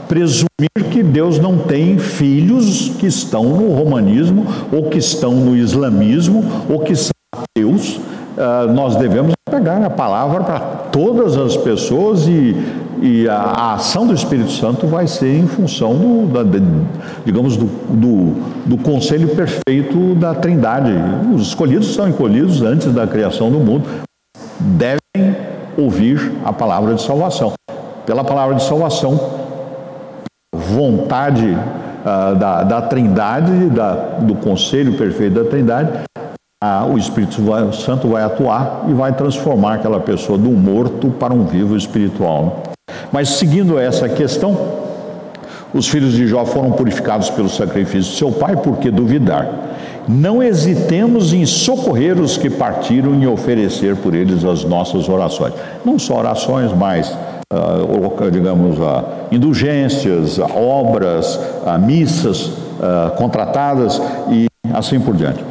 presumir que Deus não tem filhos que estão no romanismo, ou que estão no islamismo, ou que são ateus. Nós devemos pegar a palavra para todas as pessoas e a ação do Espírito Santo vai ser em função do conselho perfeito da Trindade. Os escolhidos são escolhidos antes da criação do mundo, devem ouvir a palavra de salvação. Pela palavra de salvação, vontade da Trindade, do conselho perfeito da Trindade, o Espírito Santo vai atuar e vai transformar aquela pessoa do morto para um vivo espiritual. Mas seguindo essa questão, os filhos de Jó foram purificados pelo sacrifício de seu pai, por que duvidar? Não hesitemos em socorrer os que partiram e oferecer por eles as nossas orações. Não só orações, mas, indulgências, obras, missas contratadas e assim por diante.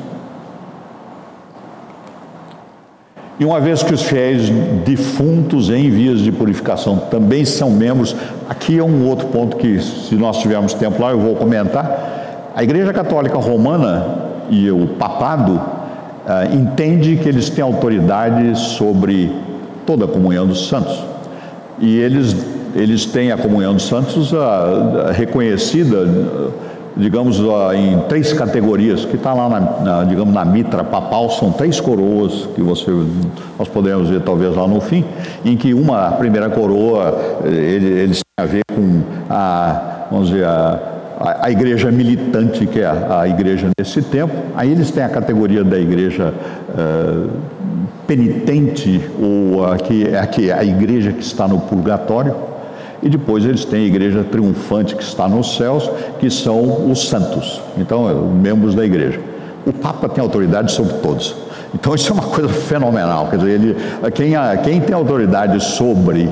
E uma vez que os fiéis defuntos em vias de purificação também são membros, aqui é um outro ponto que, se nós tivermos tempo lá, eu vou comentar. A Igreja Católica Romana e o Papado entende que eles têm autoridade sobre toda a comunhão dos santos. E eles têm a comunhão dos santos reconhecida digamos, em 3 categorias, que está lá, digamos, na mitra papal, são 3 coroas que nós podemos ver talvez lá no fim, em que a primeira coroa, eles têm a ver com vamos dizer, a igreja militante, que é a igreja nesse tempo. Aí eles têm a categoria da igreja penitente, ou a igreja que está no purgatório. E depois eles têm a igreja triunfante que está nos céus, que são os santos, então, membros da igreja. O Papa tem autoridade sobre todos. Então isso é uma coisa fenomenal. Quer dizer, quem tem autoridade sobre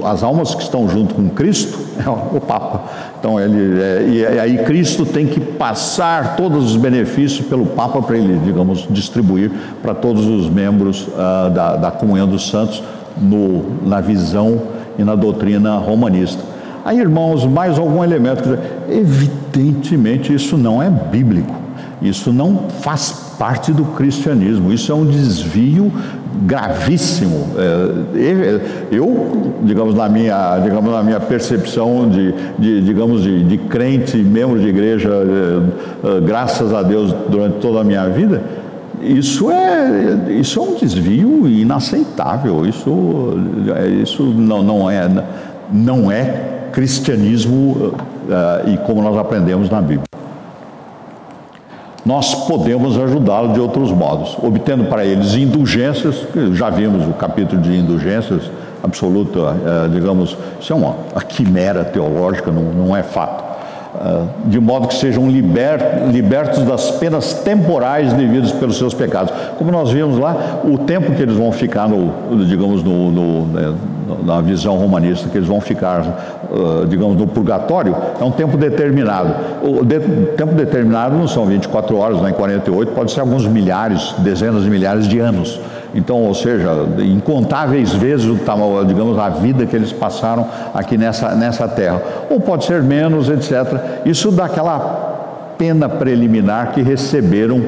as almas que estão junto com Cristo é o Papa. Então e aí Cristo tem que passar todos os benefícios pelo Papa para ele, digamos, distribuir para todos os membros da comunhão dos santos, na visão e na doutrina romanista. Aí, irmãos, mais algum elemento. Evidentemente, isso não é bíblico. Isso não faz parte do cristianismo. Isso é um desvio gravíssimo. Eu, digamos, na minha percepção de crente, membro de igreja, graças a Deus, durante toda a minha vida, isso é um desvio inaceitável. Isso não é cristianismo e como nós aprendemos na Bíblia. Nós podemos ajudá-lo de outros modos, obtendo para eles indulgências. Já vimos o capítulo de indulgências absoluta, digamos, isso é uma quimera teológica, não é fato. De modo que sejam libertos das penas temporais devidas pelos seus pecados. Como nós vimos lá, o tempo que eles vão ficar na visão romanista, que eles vão ficar, digamos, no purgatório, é um tempo determinado. O tempo determinado não são 24 horas, nem 48, pode ser alguns milhares, dezenas de milhares de anos. Então, ou seja, incontáveis vezes, digamos, a vida que eles passaram aqui nessa terra. Ou pode ser menos, etc. Isso daquela pena preliminar que receberam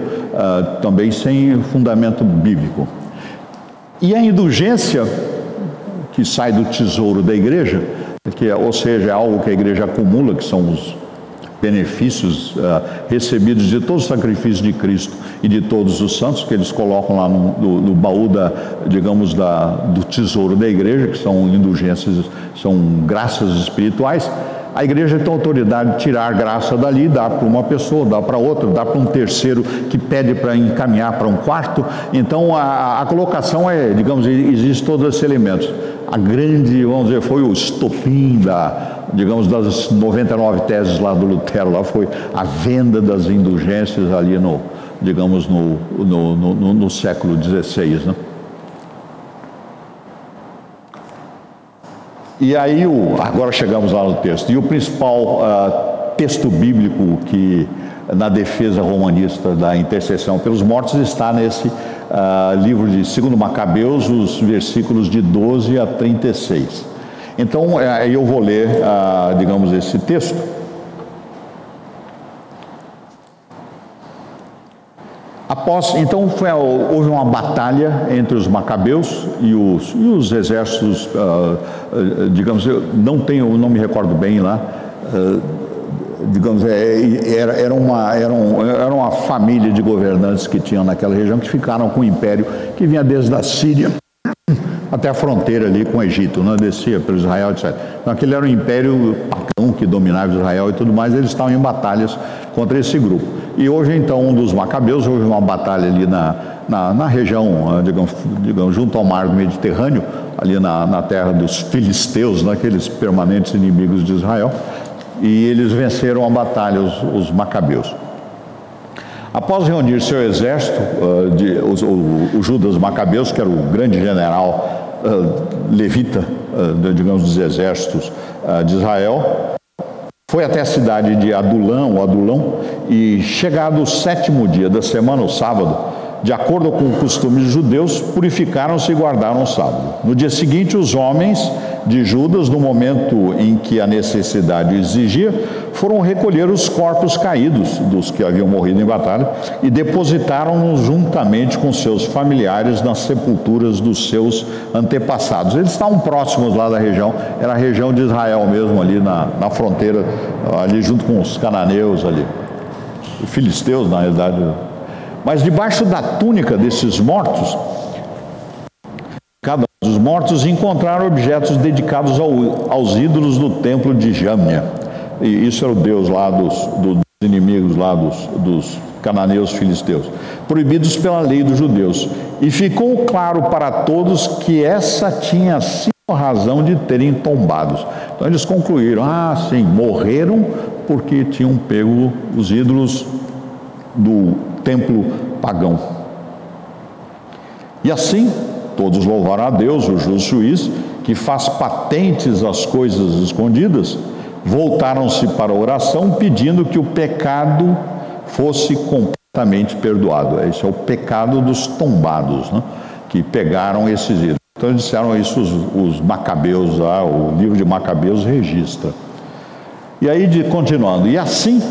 também sem fundamento bíblico. E a indulgência que sai do tesouro da igreja, ou seja, é algo que a igreja acumula, que são os benefícios recebidos de todo o sacrifício de Cristo e de todos os santos, que eles colocam lá no baú do tesouro da igreja, que são indulgências, são graças espirituais. A igreja tem autoridade de tirar graça dali, dar para uma pessoa, dar para outra, dar para um terceiro que pede para encaminhar para um quarto. Então a colocação digamos, existe todos esses elementos. A grande, vamos dizer, foi o estopim das 99 teses lá do Lutero, lá foi a venda das indulgências ali no século XVI, né? E aí, agora chegamos lá no texto, e o principal texto bíblico que, na defesa romanista da intercessão pelos mortos, está nesse livro de 2 Macabeus, os versículos de 12 a 36. Então, eu vou ler, digamos, esse texto. Então houve uma batalha entre os macabeus e os exércitos, digamos, eu não me recordo bem lá, digamos, era uma família de governantes que tinham naquela região, que ficaram com o império que vinha desde a Síria até a fronteira ali com o Egito, não descia pelo Israel, etc. Então aquele era um império pagão que dominava Israel e tudo mais. Eles estavam em batalhas contra esse grupo. E hoje, então, um dos macabeus, houve uma batalha ali na região, digamos, junto ao mar do Mediterrâneo, ali na terra dos filisteus, naqueles permanentes inimigos de Israel, e eles venceram a batalha, os macabeus. Após reunir seu exército, o Judas Macabeus, que era o grande general levita, digamos, dos exércitos de Israel, foi até a cidade de Adulão, e chegado o 7º dia da semana, o sábado, de acordo com o costume dos judeus, purificaram-se e guardaram o sábado. No dia seguinte, os homens de Judas, no momento em que a necessidade exigia, foram recolher os corpos caídos dos que haviam morrido em batalha e depositaram-nos juntamente com seus familiares nas sepulturas dos seus antepassados. Eles estavam próximos lá da região, era a região de Israel mesmo, ali na fronteira, ali junto com os cananeus ali, os filisteus na realidade. Mas debaixo da túnica desses mortos, cada um dos mortos encontraram objetos dedicados aos ídolos do templo de Jâmnia. E isso era o deus lá dos inimigos lá dos cananeus filisteus, proibidos pela lei dos judeus. E ficou claro para todos que essa tinha sido a razão de terem tombados. Então eles concluíram, sim, morreram porque tinham pego os ídolos do templo pagão. E assim, todos louvaram a Deus, o justo juiz, que faz patentes as coisas escondidas. Voltaram-se para a oração, pedindo que o pecado fosse completamente perdoado. Esse é o pecado dos tombados, né? Que pegaram esses ídolos. Então eles disseram isso, os Macabeus, o livro de Macabeus registra. E aí, continuando, e assim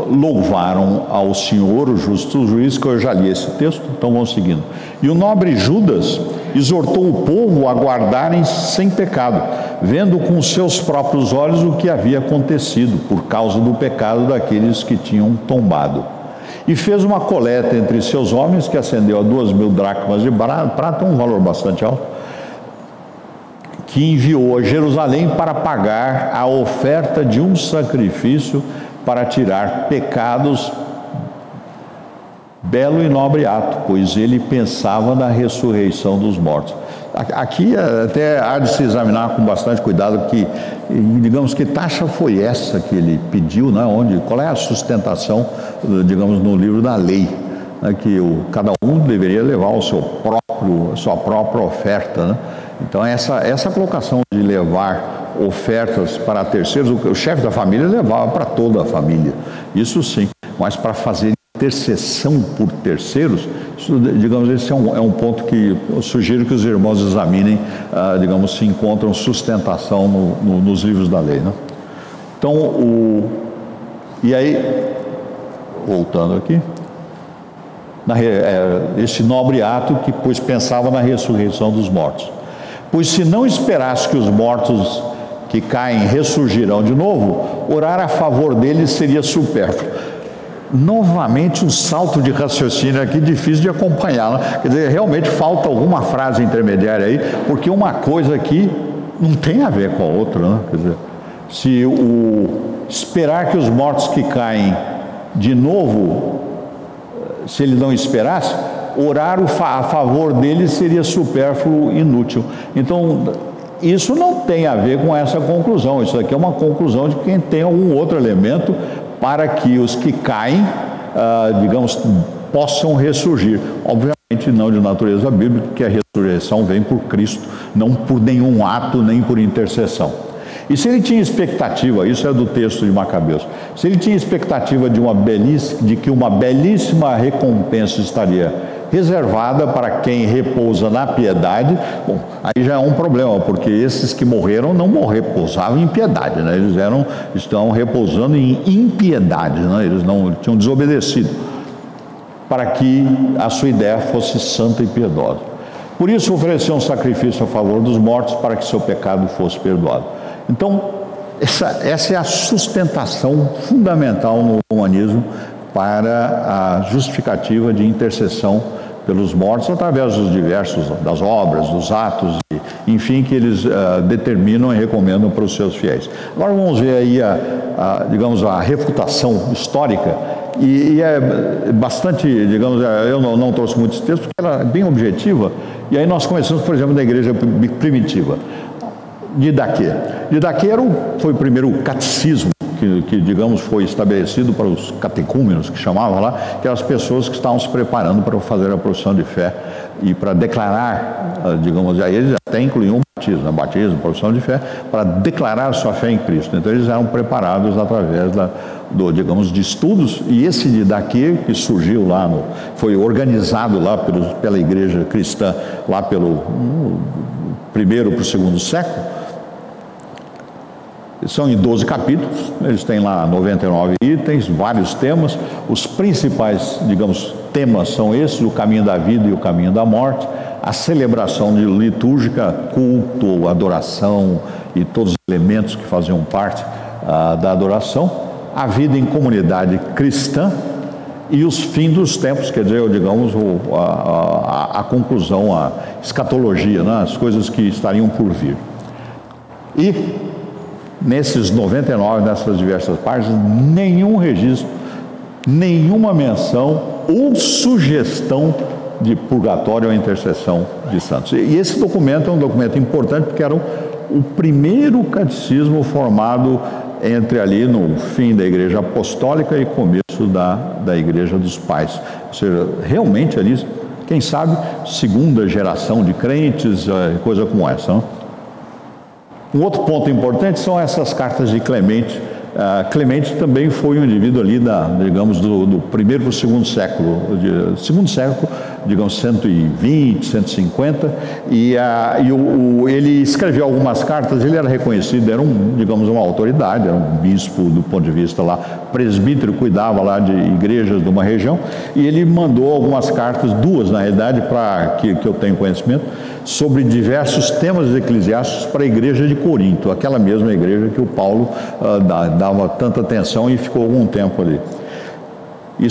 louvaram ao Senhor, o justo juiz, que eu já li esse texto, então vamos seguindo. E o nobre Judas exortou o povo a guardarem sem pecado, vendo com seus próprios olhos o que havia acontecido, por causa do pecado daqueles que tinham tombado. E fez uma coleta entre seus homens, que ascendeu a 2.000 dracmas de prata, um valor bastante alto, que enviou a Jerusalém para pagar a oferta de um sacrifício para tirar pecados. Belo e nobre ato, pois ele pensava na ressurreição dos mortos. Aqui até há de se examinar com bastante cuidado que, digamos, que taxa foi essa que ele pediu, né? Qual é a sustentação, digamos, no livro da lei, né? Que cada um deveria levar a sua própria oferta, né? Então essa colocação de levar ofertas para terceiros, o chefe da família levava para toda a família, isso sim, mas para fazer intercessão por terceiros, isso, digamos, esse é um ponto que eu sugiro que os irmãos examinem, digamos, se encontram sustentação nos livros da lei, né? Então, e aí, voltando aqui, esse nobre ato que, pois, pensava na ressurreição dos mortos. Pois se não esperasse que os mortos que caem ressurgirão de novo, orar a favor deles seria supérfluo. Novamente um salto de raciocínio aqui difícil de acompanhar, né? Quer dizer, realmente falta alguma frase intermediária aí, porque uma coisa aqui não tem a ver com a outra, né? Quer dizer, se esperar que os mortos que caem de novo, se ele não esperasse, orar a favor deles seria supérfluo e inútil. Então, isso não tem a ver com essa conclusão. Isso aqui é uma conclusão de quem tem algum outro elemento para que os que caem, digamos, possam ressurgir. Obviamente não de natureza bíblica, que a ressurreição vem por Cristo, não por nenhum ato, nem por intercessão. E se ele tinha expectativa, isso é do texto de Macabeus, se ele tinha expectativa de que uma belíssima recompensa estaria reservada para quem repousa na piedade, bom, aí já é um problema, porque esses que morreram não repousavam em piedade, né? Eles estão repousando em impiedade, né? Eles não tinham desobedecido, para que a sua ideia fosse santa e piedosa. Por isso ofereceu um sacrifício a favor dos mortos, para que seu pecado fosse perdoado. Então, essa é a sustentação fundamental no humanismo para a justificativa de intercessão pelos mortos, através das obras, dos atos, enfim, que eles determinam e recomendam para os seus fiéis. Agora vamos ver aí digamos, a refutação histórica, e é bastante, digamos, eu não trouxe muitos textos, porque ela é bem objetiva, e aí nós começamos, por exemplo, da igreja primitiva. Didaquê foi o primeiro catecismo que, digamos, foi estabelecido para os catecúmenos, que chamavam lá, que eram as pessoas que estavam se preparando para fazer a profissão de fé e para declarar, digamos, aí eles até incluíam o batismo, profissão de fé, para declarar sua fé em Cristo. Então eles eram preparados através digamos, de estudos, e esse daqui, que surgiu lá, foi organizado lá pela igreja cristã, lá pelo primeiro para o segundo século, são em 12 capítulos, eles têm lá 99 itens, vários temas. Os principais, digamos, temas são esses: o caminho da vida e o caminho da morte, a celebração de litúrgica, culto, adoração e todos os elementos que faziam parte da adoração, a vida em comunidade cristã e os fins dos tempos, quer dizer, digamos, a conclusão, a escatologia, né? As coisas que estariam por vir. E nesses 99, nessas diversas páginas, nenhum registro, nenhuma menção ou sugestão de purgatório ou intercessão de santos. E esse documento é um documento importante porque era o primeiro catecismo formado entre ali no fim da Igreja Apostólica e começo da Igreja dos Pais. Ou seja, realmente ali, quem sabe, segunda geração de crentes, coisa como essa, não? Um outro ponto importante são essas cartas de Clemente. Clemente também foi um indivíduo ali, digamos, do primeiro para o segundo século, digamos, 120, 150, ele escreveu algumas cartas. Ele era reconhecido, era digamos, uma autoridade, era um bispo do ponto de vista lá, presbítero, cuidava lá de igrejas de uma região, e ele mandou algumas cartas, duas na realidade, que eu tenho conhecimento, sobre diversos temas eclesiásticos para a igreja de Corinto, aquela mesma igreja que o Paulo dava tanta atenção e ficou algum tempo ali. E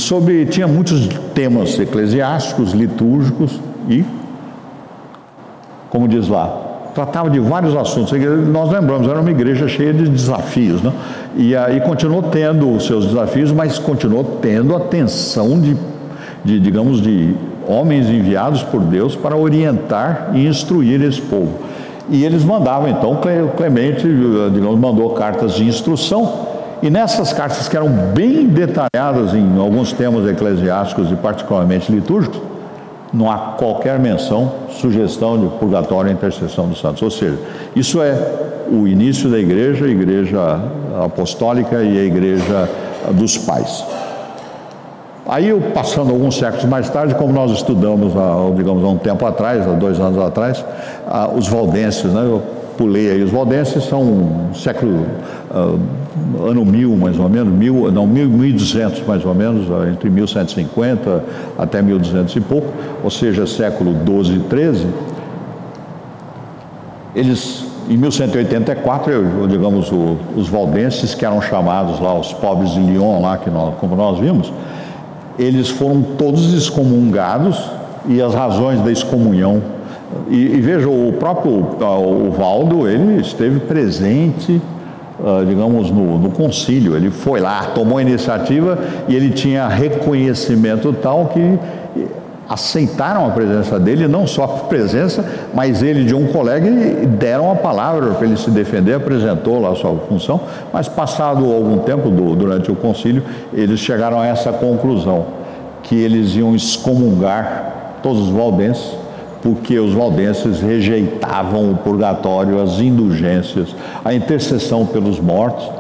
tinha muitos temas eclesiásticos, litúrgicos e, como diz lá, tratava de vários assuntos. Nós lembramos, era uma igreja cheia de desafios, né? E aí continuou tendo os seus desafios, mas continuou tendo a atenção digamos, de homens enviados por Deus para orientar e instruir esse povo. E eles mandavam, então, Clemente, digamos, mandou cartas de instrução, e nessas cartas, que eram bem detalhadas em alguns temas eclesiásticos e particularmente litúrgicos, não há qualquer menção, sugestão de purgatório e intercessão dos santos. Ou seja, isso é o início da igreja, a igreja apostólica e a igreja dos pais. Aí, passando alguns séculos mais tarde, como nós estudamos, digamos, há um tempo atrás, há 2 anos atrás, os valdenses, né? Eu pulei aí, os valdenses são século, ano 1000 mais ou menos, 1200 mais ou menos, entre 1150 até 1200 e pouco, ou seja, século 12 e 13. Eles, em 1184, digamos, os valdenses, que eram chamados lá os pobres de Lyon, lá, como nós vimos, eles foram todos excomungados, e as razões da excomunhão. E veja, o próprio Valdo, ele esteve presente, digamos, no concílio. Ele foi lá, tomou a iniciativa, e ele tinha reconhecimento tal que aceitaram a presença dele, não só a presença, mas ele de um colega, e deram a palavra para ele se defender, apresentou lá a sua função. Mas passado algum tempo, durante o concílio, eles chegaram a essa conclusão, que eles iam excomungar todos os valdenses, porque os valdenses rejeitavam o purgatório, as indulgências, a intercessão pelos mortos.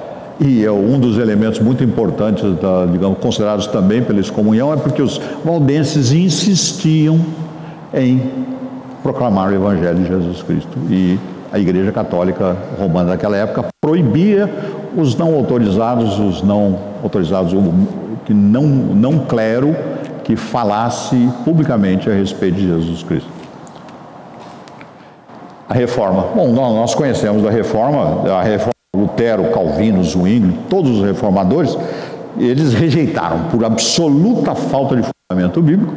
E um dos elementos muito importantes, digamos, considerados também pela excomunhão, é porque os valdenses insistiam em proclamar o Evangelho de Jesus Cristo. E a Igreja Católica Romana daquela época proibia os não autorizados, que não clero, que falasse publicamente a respeito de Jesus Cristo. A Reforma. Bom, nós conhecemos da Reforma, Lutero, Calvino, Zwingli, todos os reformadores, eles rejeitaram, por absoluta falta de fundamento bíblico,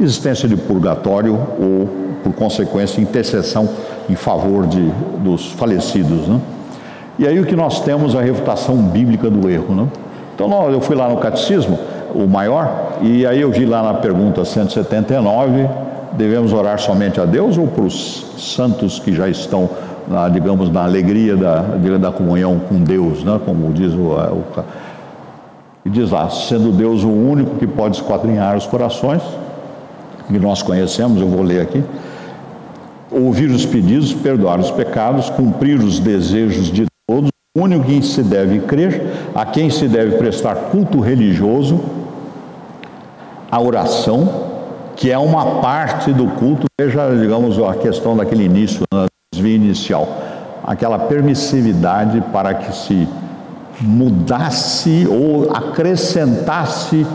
existência de purgatório ou, por consequência, intercessão em favor dos falecidos, né? E aí o que nós temos, a refutação bíblica do erro, né? Então eu fui lá no Catecismo, o maior, e aí eu vi lá na pergunta 179, devemos orar somente a Deus ou para os santos que já estão, digamos, na alegria da comunhão com Deus, né? Como diz e diz lá, sendo Deus o único que pode esquadrinhar os corações, que nós conhecemos, eu vou ler aqui: ouvir os pedidos, perdoar os pecados, cumprir os desejos de todos, o único em que se deve crer, a quem se deve prestar culto religioso, a oração, que é uma parte do culto. Veja, digamos, a questão daquele início, né, desvio inicial, aquela permissividade para que se mudasse ou acrescentasse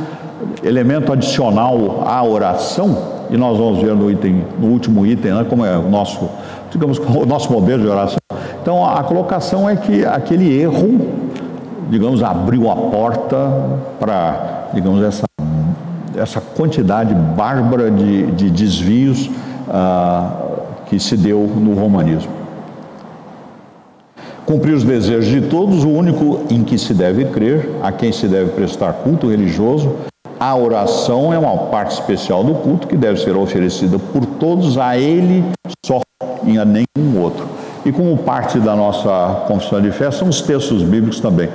elemento adicional à oração, e nós vamos ver no último item, né, como é o nosso, digamos, o nosso modelo de oração. Então, a colocação é que aquele erro, digamos, abriu a porta para, digamos, essa quantidade bárbara de desvios que se deu no romanismo. Cumprir os desejos de todos, o único em que se deve crer, a quem se deve prestar culto religioso. A oração é uma parte especial do culto que deve ser oferecida por todos, a ele só e a nenhum outro. E como parte da nossa confissão de fé são os textos bíblicos também.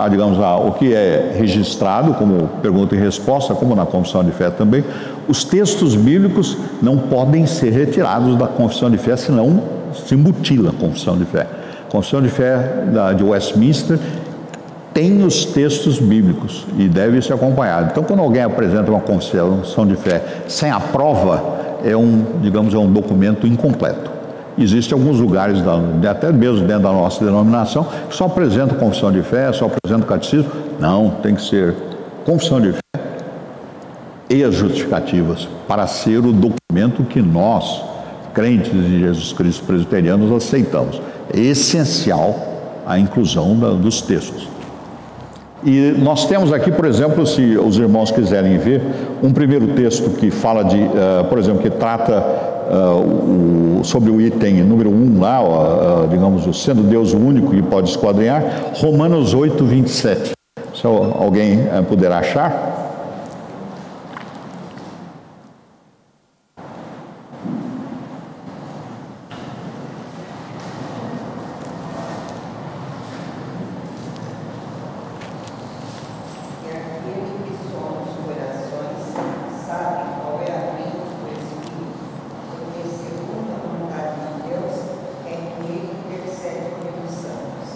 Digamos, o que é registrado como pergunta e resposta, como na confissão de fé também, os textos bíblicos não podem ser retirados da confissão de fé, senão se mutila a confissão de fé. A confissão de fé de Westminster tem os textos bíblicos e deve ser acompanhado. Então, quando alguém apresenta uma confissão de fé sem a prova, é um documento incompleto. Existem alguns lugares, até mesmo dentro da nossa denominação, que só apresentam confissão de fé, só apresentam catecismo. Não, tem que ser confissão de fé e as justificativas, para ser o documento que nós, crentes de Jesus Cristo presbiterianos, aceitamos. É essencial a inclusão dos textos. E nós temos aqui, por exemplo, se os irmãos quiserem ver, um primeiro texto que fala por exemplo, que trata sobre o item número 1 lá, digamos, sendo Deus o único que pode esquadrinhar, Romanos 8, 27. Se alguém puder achar.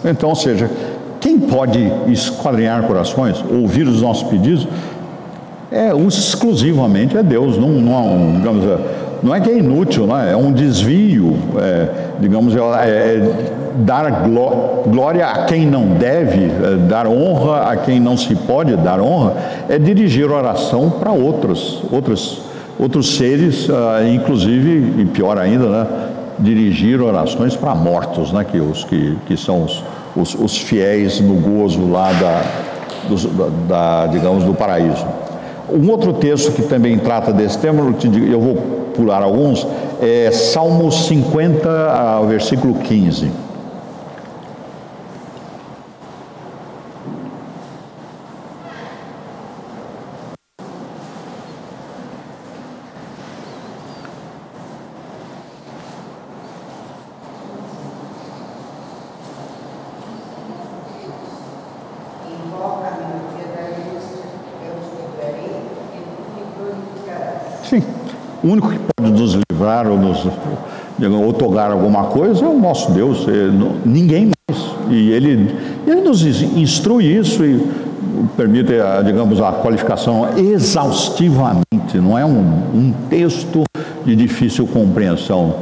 Então, ou seja, quem pode esquadrinhar corações, ouvir os nossos pedidos, exclusivamente é Deus. Não é que é inútil, não é? É um desvio, dar glória a quem não deve, dar honra a quem não se pode dar honra, é dirigir oração para outros seres, inclusive, e pior ainda, né, dirigir orações para mortos, né, que são os fiéis no gozo lá digamos, do paraíso. Um outro texto que também trata desse tema, eu vou pular alguns, é Salmo 50, versículo 15. Sim, o único que pode nos livrar ou nos otorgar alguma coisa é o nosso Deus, ninguém mais. E ele nos instrui isso e permite, digamos, a qualificação exaustivamente. Não é um texto de difícil compreensão.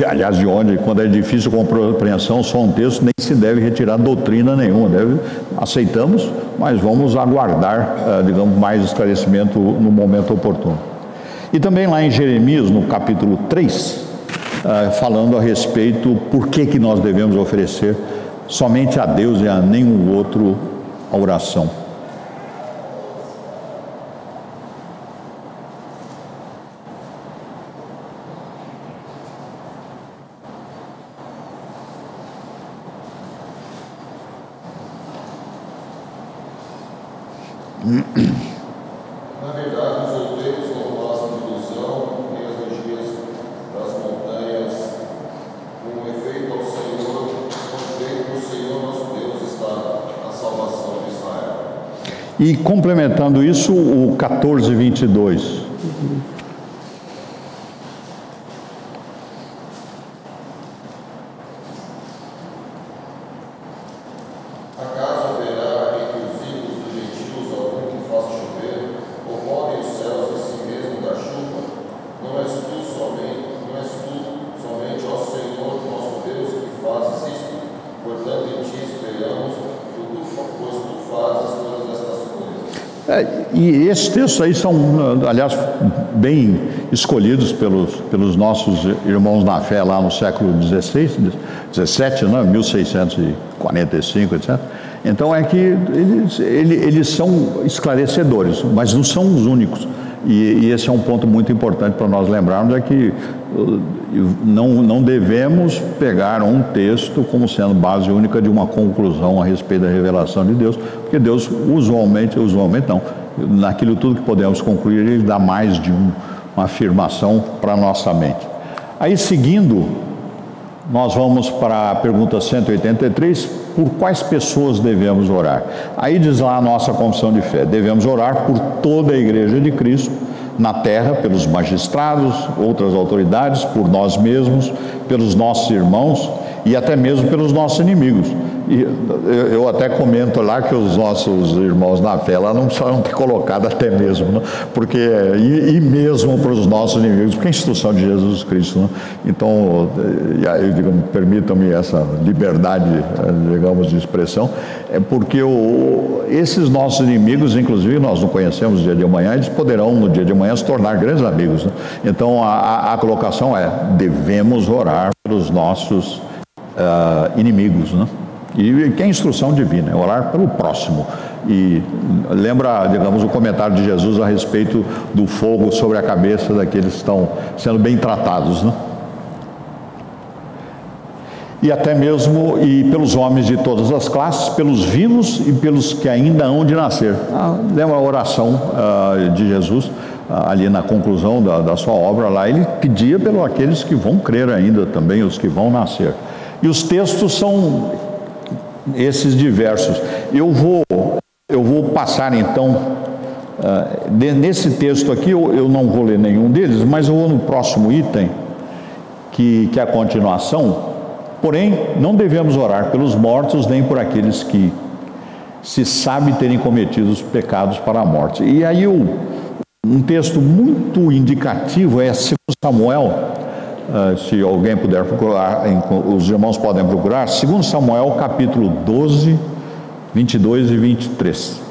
Aliás, quando é difícil compreensão, só um texto, nem se deve retirar doutrina nenhuma. Aceitamos, mas vamos aguardar, digamos, mais esclarecimento no momento oportuno. E também lá em Jeremias, no capítulo 3, falando a respeito por que nós devemos oferecer somente a Deus e a nenhum outro a oração. Na verdade, os outeiros não passam de ilusão, nem as energias das montanhas. Com efeito ao Senhor, com efeito o Senhor nosso Deus está a salvação de Israel. E complementando isso, o 14, 22. E esses textos aí são, aliás, bem escolhidos pelos nossos irmãos na fé lá no século XVII, né, 1645, etc. Então é que eles são esclarecedores, mas não são os únicos. E esse é um ponto muito importante para nós lembrarmos, é que não devemos pegar um texto como sendo base única de uma conclusão a respeito da revelação de Deus, porque Deus usualmente não, naquilo tudo que podemos concluir, Ele dá mais de uma afirmação para a nossa mente. Aí, seguindo, nós vamos para a pergunta 183, por quais pessoas devemos orar? Aí diz lá a nossa confissão de fé: devemos orar por toda a Igreja de Cristo na terra, pelos magistrados, outras autoridades, por nós mesmos, pelos nossos irmãos e até mesmo pelos nossos inimigos. E eu até comento lá que os nossos irmãos na fé lá não precisaram ter colocado até mesmo, né? Porque, e mesmo para os nossos inimigos, porque é a instrução de Jesus Cristo, né? Então, permitam-me essa liberdade, digamos, de expressão, é porque esses nossos inimigos, inclusive, nós não conhecemos no dia de amanhã, eles poderão no dia de amanhã se tornar grandes amigos, né? Então a colocação é: devemos orar pelos nossos inimigos, né? E que é instrução divina, é orar pelo próximo. E lembra, digamos, o comentário de Jesus a respeito do fogo sobre a cabeça daqueles que estão sendo bem tratados, né? E até mesmo pelos homens de todas as classes, pelos vivos e pelos que ainda hão de nascer. Lembra a oração de Jesus ali na conclusão da sua obra lá? Ele pedia pelos aqueles que vão crer ainda também, os que vão nascer. E os textos são esses diversos. Eu vou passar então, nesse texto aqui, eu não vou ler nenhum deles, mas eu vou no próximo item, que é a continuação. Porém, não devemos orar pelos mortos, nem por aqueles que se sabe terem cometido os pecados para a morte. E aí um texto muito indicativo é 2 Samuel, se alguém puder procurar, os irmãos podem procurar, 2 Samuel capítulo 12, 22 e 23.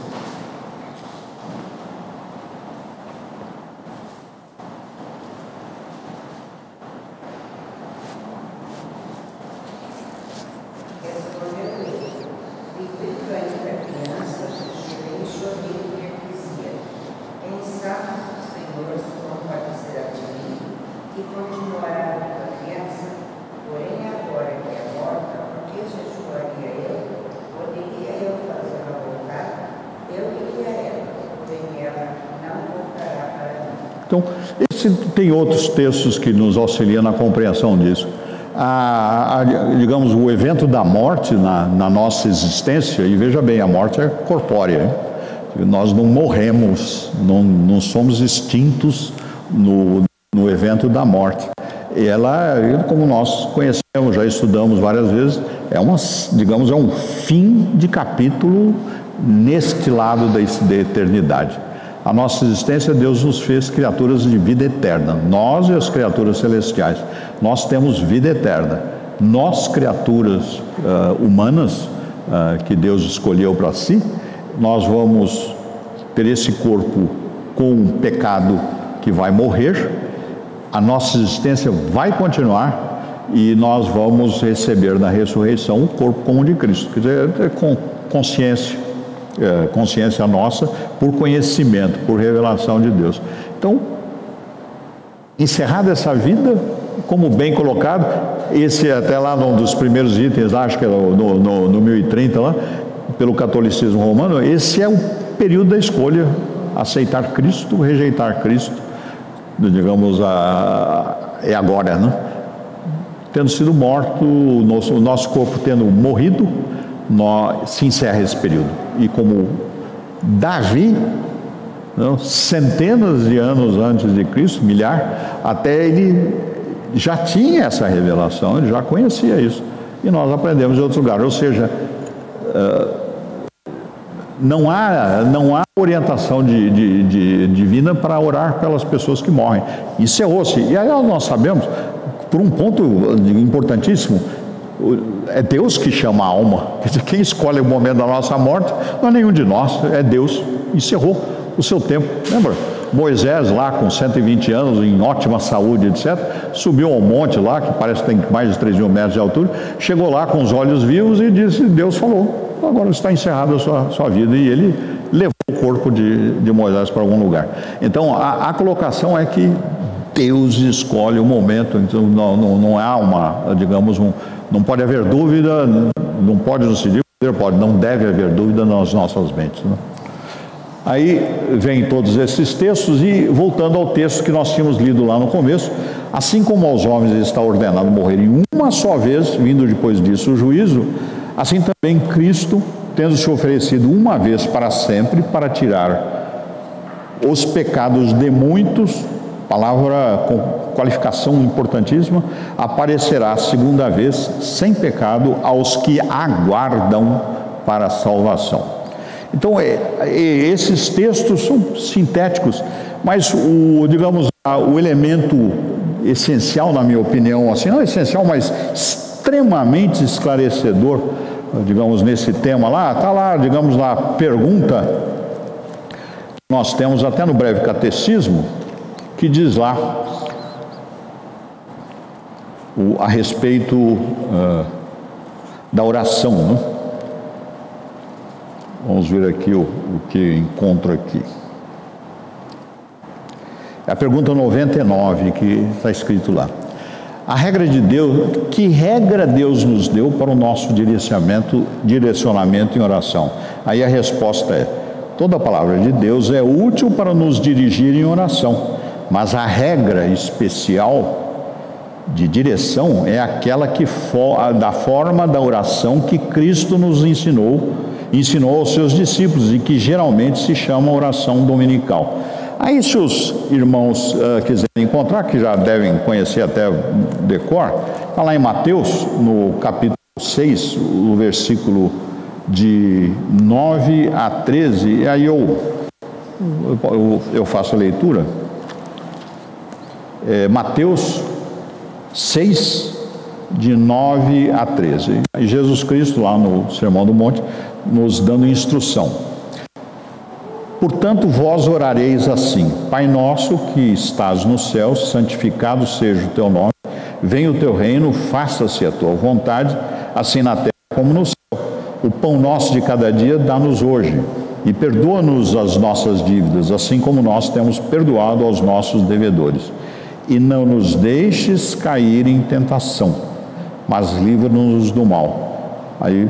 Então, tem outros textos que nos auxiliam na compreensão disso. Digamos, o evento da morte na nossa existência, e veja bem, a morte é corpórea, hein? Nós não morremos, não somos extintos no evento da morte. Ela, como nós conhecemos, já estudamos várias vezes, é um fim de capítulo neste lado da eternidade. A nossa existência, Deus nos fez criaturas de vida eterna. Nós e as criaturas celestiais, nós temos vida eterna. Nós, criaturas humanas, que Deus escolheu para si, nós vamos ter esse corpo com um pecado que vai morrer, a nossa existência vai continuar e nós vamos receber na ressurreição o corpo como o de Cristo. Quer dizer, com consciência nossa, por conhecimento, por revelação de Deus. Então, encerrada essa vida, como bem colocado, esse até lá num dos primeiros itens, acho que é no 1030 lá, pelo catolicismo romano, esse é o período da escolha: aceitar Cristo, rejeitar Cristo, digamos, é agora, né? Tendo sido morto, o nosso corpo tendo morrido, se encerra esse período. E como Davi, centenas de anos antes de Cristo, até ele já tinha essa revelação, ele já conhecia isso, e nós aprendemos em outro lugar. Ou seja, não há orientação divina para orar pelas pessoas que morrem. Encerrou-se. E aí nós sabemos, por um ponto importantíssimo, é Deus que chama a alma. Quer dizer, quem escolhe o momento da nossa morte não é nenhum de nós, é Deus. encerrou o seu tempo. Lembra? Moisés lá com 120 anos, em ótima saúde, etc., subiu ao monte lá, que parece que tem mais de 3.000 metros de altura, chegou lá com os olhos vivos e disse, Deus falou, agora está encerrada a sua vida, e ele levou o corpo de Moisés para algum lugar. Então, a colocação é que Deus escolhe o momento, então não há não pode haver dúvida, não pode no sentido, não deve haver dúvida nas nossas mentes, né? Aí vem todos esses textos e voltando ao texto que nós tínhamos lido lá no começo, assim como aos homens está ordenado morrerem uma só vez, vindo depois disso o juízo, assim também Cristo, tendo se oferecido uma vez para sempre, para tirar os pecados de muitos, palavra com qualificação importantíssima, aparecerá a segunda vez sem pecado aos que aguardam para a salvação. Então, esses textos são sintéticos, mas o elemento essencial, na minha opinião, assim, não essencial, mas extremamente esclarecedor, digamos, nesse tema lá, está lá, digamos, na pergunta que nós temos até no breve catecismo, que diz lá a respeito da oração, né? Vamos ver aqui o que encontro aqui. É a pergunta 99 que está escrito lá. A regra de Deus, que regra Deus nos deu para o nosso direcionamento em oração? Aí a resposta é, toda a palavra de Deus é útil para nos dirigir em oração, mas a regra especial de direção é aquela da forma da oração que Cristo nos ensinou aos seus discípulos e que geralmente se chama oração dominical. Aí, se os irmãos quiserem encontrar, que já devem conhecer até decor, está lá em Mateus, no capítulo 6, o versículo de 9 a 13, e aí eu faço a leitura. Mateus 6, de 9 a 13. E Jesus Cristo, lá no Sermão do Monte, nos dando instrução. Portanto, vós orareis assim: Pai nosso que estás nos céus, santificado seja o teu nome, venha o teu reino, faça-se a tua vontade, assim na terra como no céu. O pão nosso de cada dia dá-nos hoje, e perdoa-nos as nossas dívidas, assim como nós temos perdoado aos nossos devedores. E não nos deixes cair em tentação, mas livra-nos do mal. Aí,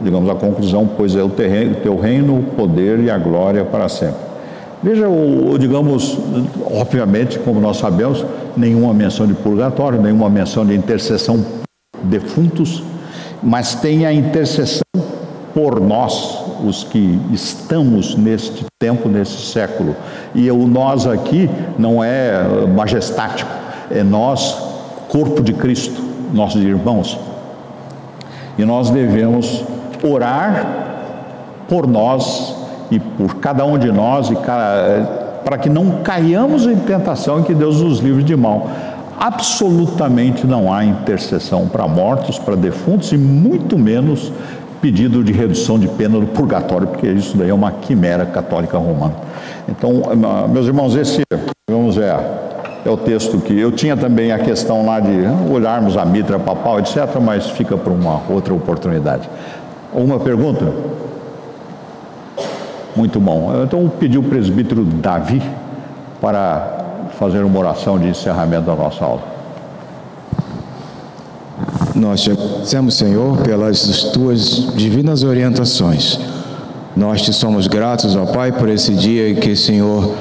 digamos, a conclusão, pois é o teu reino, o poder e a glória para sempre. Veja, digamos, obviamente, como nós sabemos, nenhuma menção de purgatório, nenhuma menção de intercessão de defuntos, mas tem a intercessão por nós, os que estamos neste tempo, nesse século. E o nós aqui não é majestático, é nós, corpo de Cristo, nossos irmãos. E nós devemos orar por nós e por cada um de nós, para que não caiamos em tentação e que Deus nos livre de mal. Absolutamente não há intercessão para mortos, para defuntos, e muito menos pedido de redução de pena do purgatório, porque isso daí é uma quimera católica romana. Então, meus irmãos, esse, vamos ver, é o texto que eu tinha também a questão lá de olharmos a mitra papal, etc., mas fica para uma outra oportunidade. Uma pergunta? Muito bom. Então, eu pedi o presbítero Davi para fazer uma oração de encerramento da nossa aula. Nós te agradecemos, Senhor, pelas tuas divinas orientações. Nós te somos gratos, ó Pai, por esse dia em que o Senhor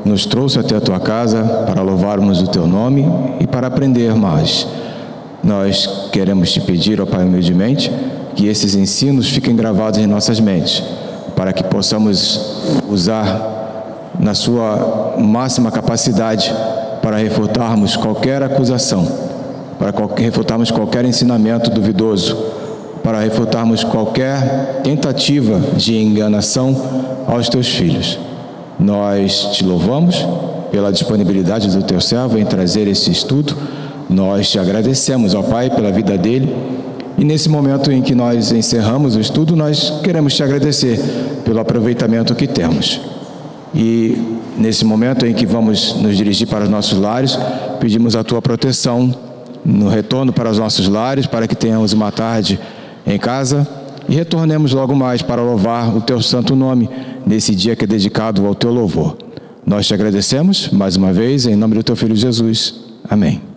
nos trouxe até a tua casa para louvarmos o teu nome e para aprender mais. Nós queremos te pedir, ó Pai, humildemente, que esses ensinos fiquem gravados em nossas mentes, para que possamos usar na sua máxima capacidade para refutarmos qualquer acusação, para refutarmos qualquer ensinamento duvidoso, para refutarmos qualquer tentativa de enganação aos teus filhos. Nós te louvamos pela disponibilidade do teu servo em trazer esse estudo. Nós te agradecemos, ó Pai, pela vida dele. E nesse momento em que nós encerramos o estudo, nós queremos te agradecer pelo aproveitamento que temos. E nesse momento em que vamos nos dirigir para os nossos lares, pedimos a tua proteção no retorno para os nossos lares, para que tenhamos uma tarde em casa e retornemos logo mais para louvar o teu santo nome nesse dia que é dedicado ao teu louvor. Nós te agradecemos mais uma vez, em nome do teu Filho Jesus. Amém.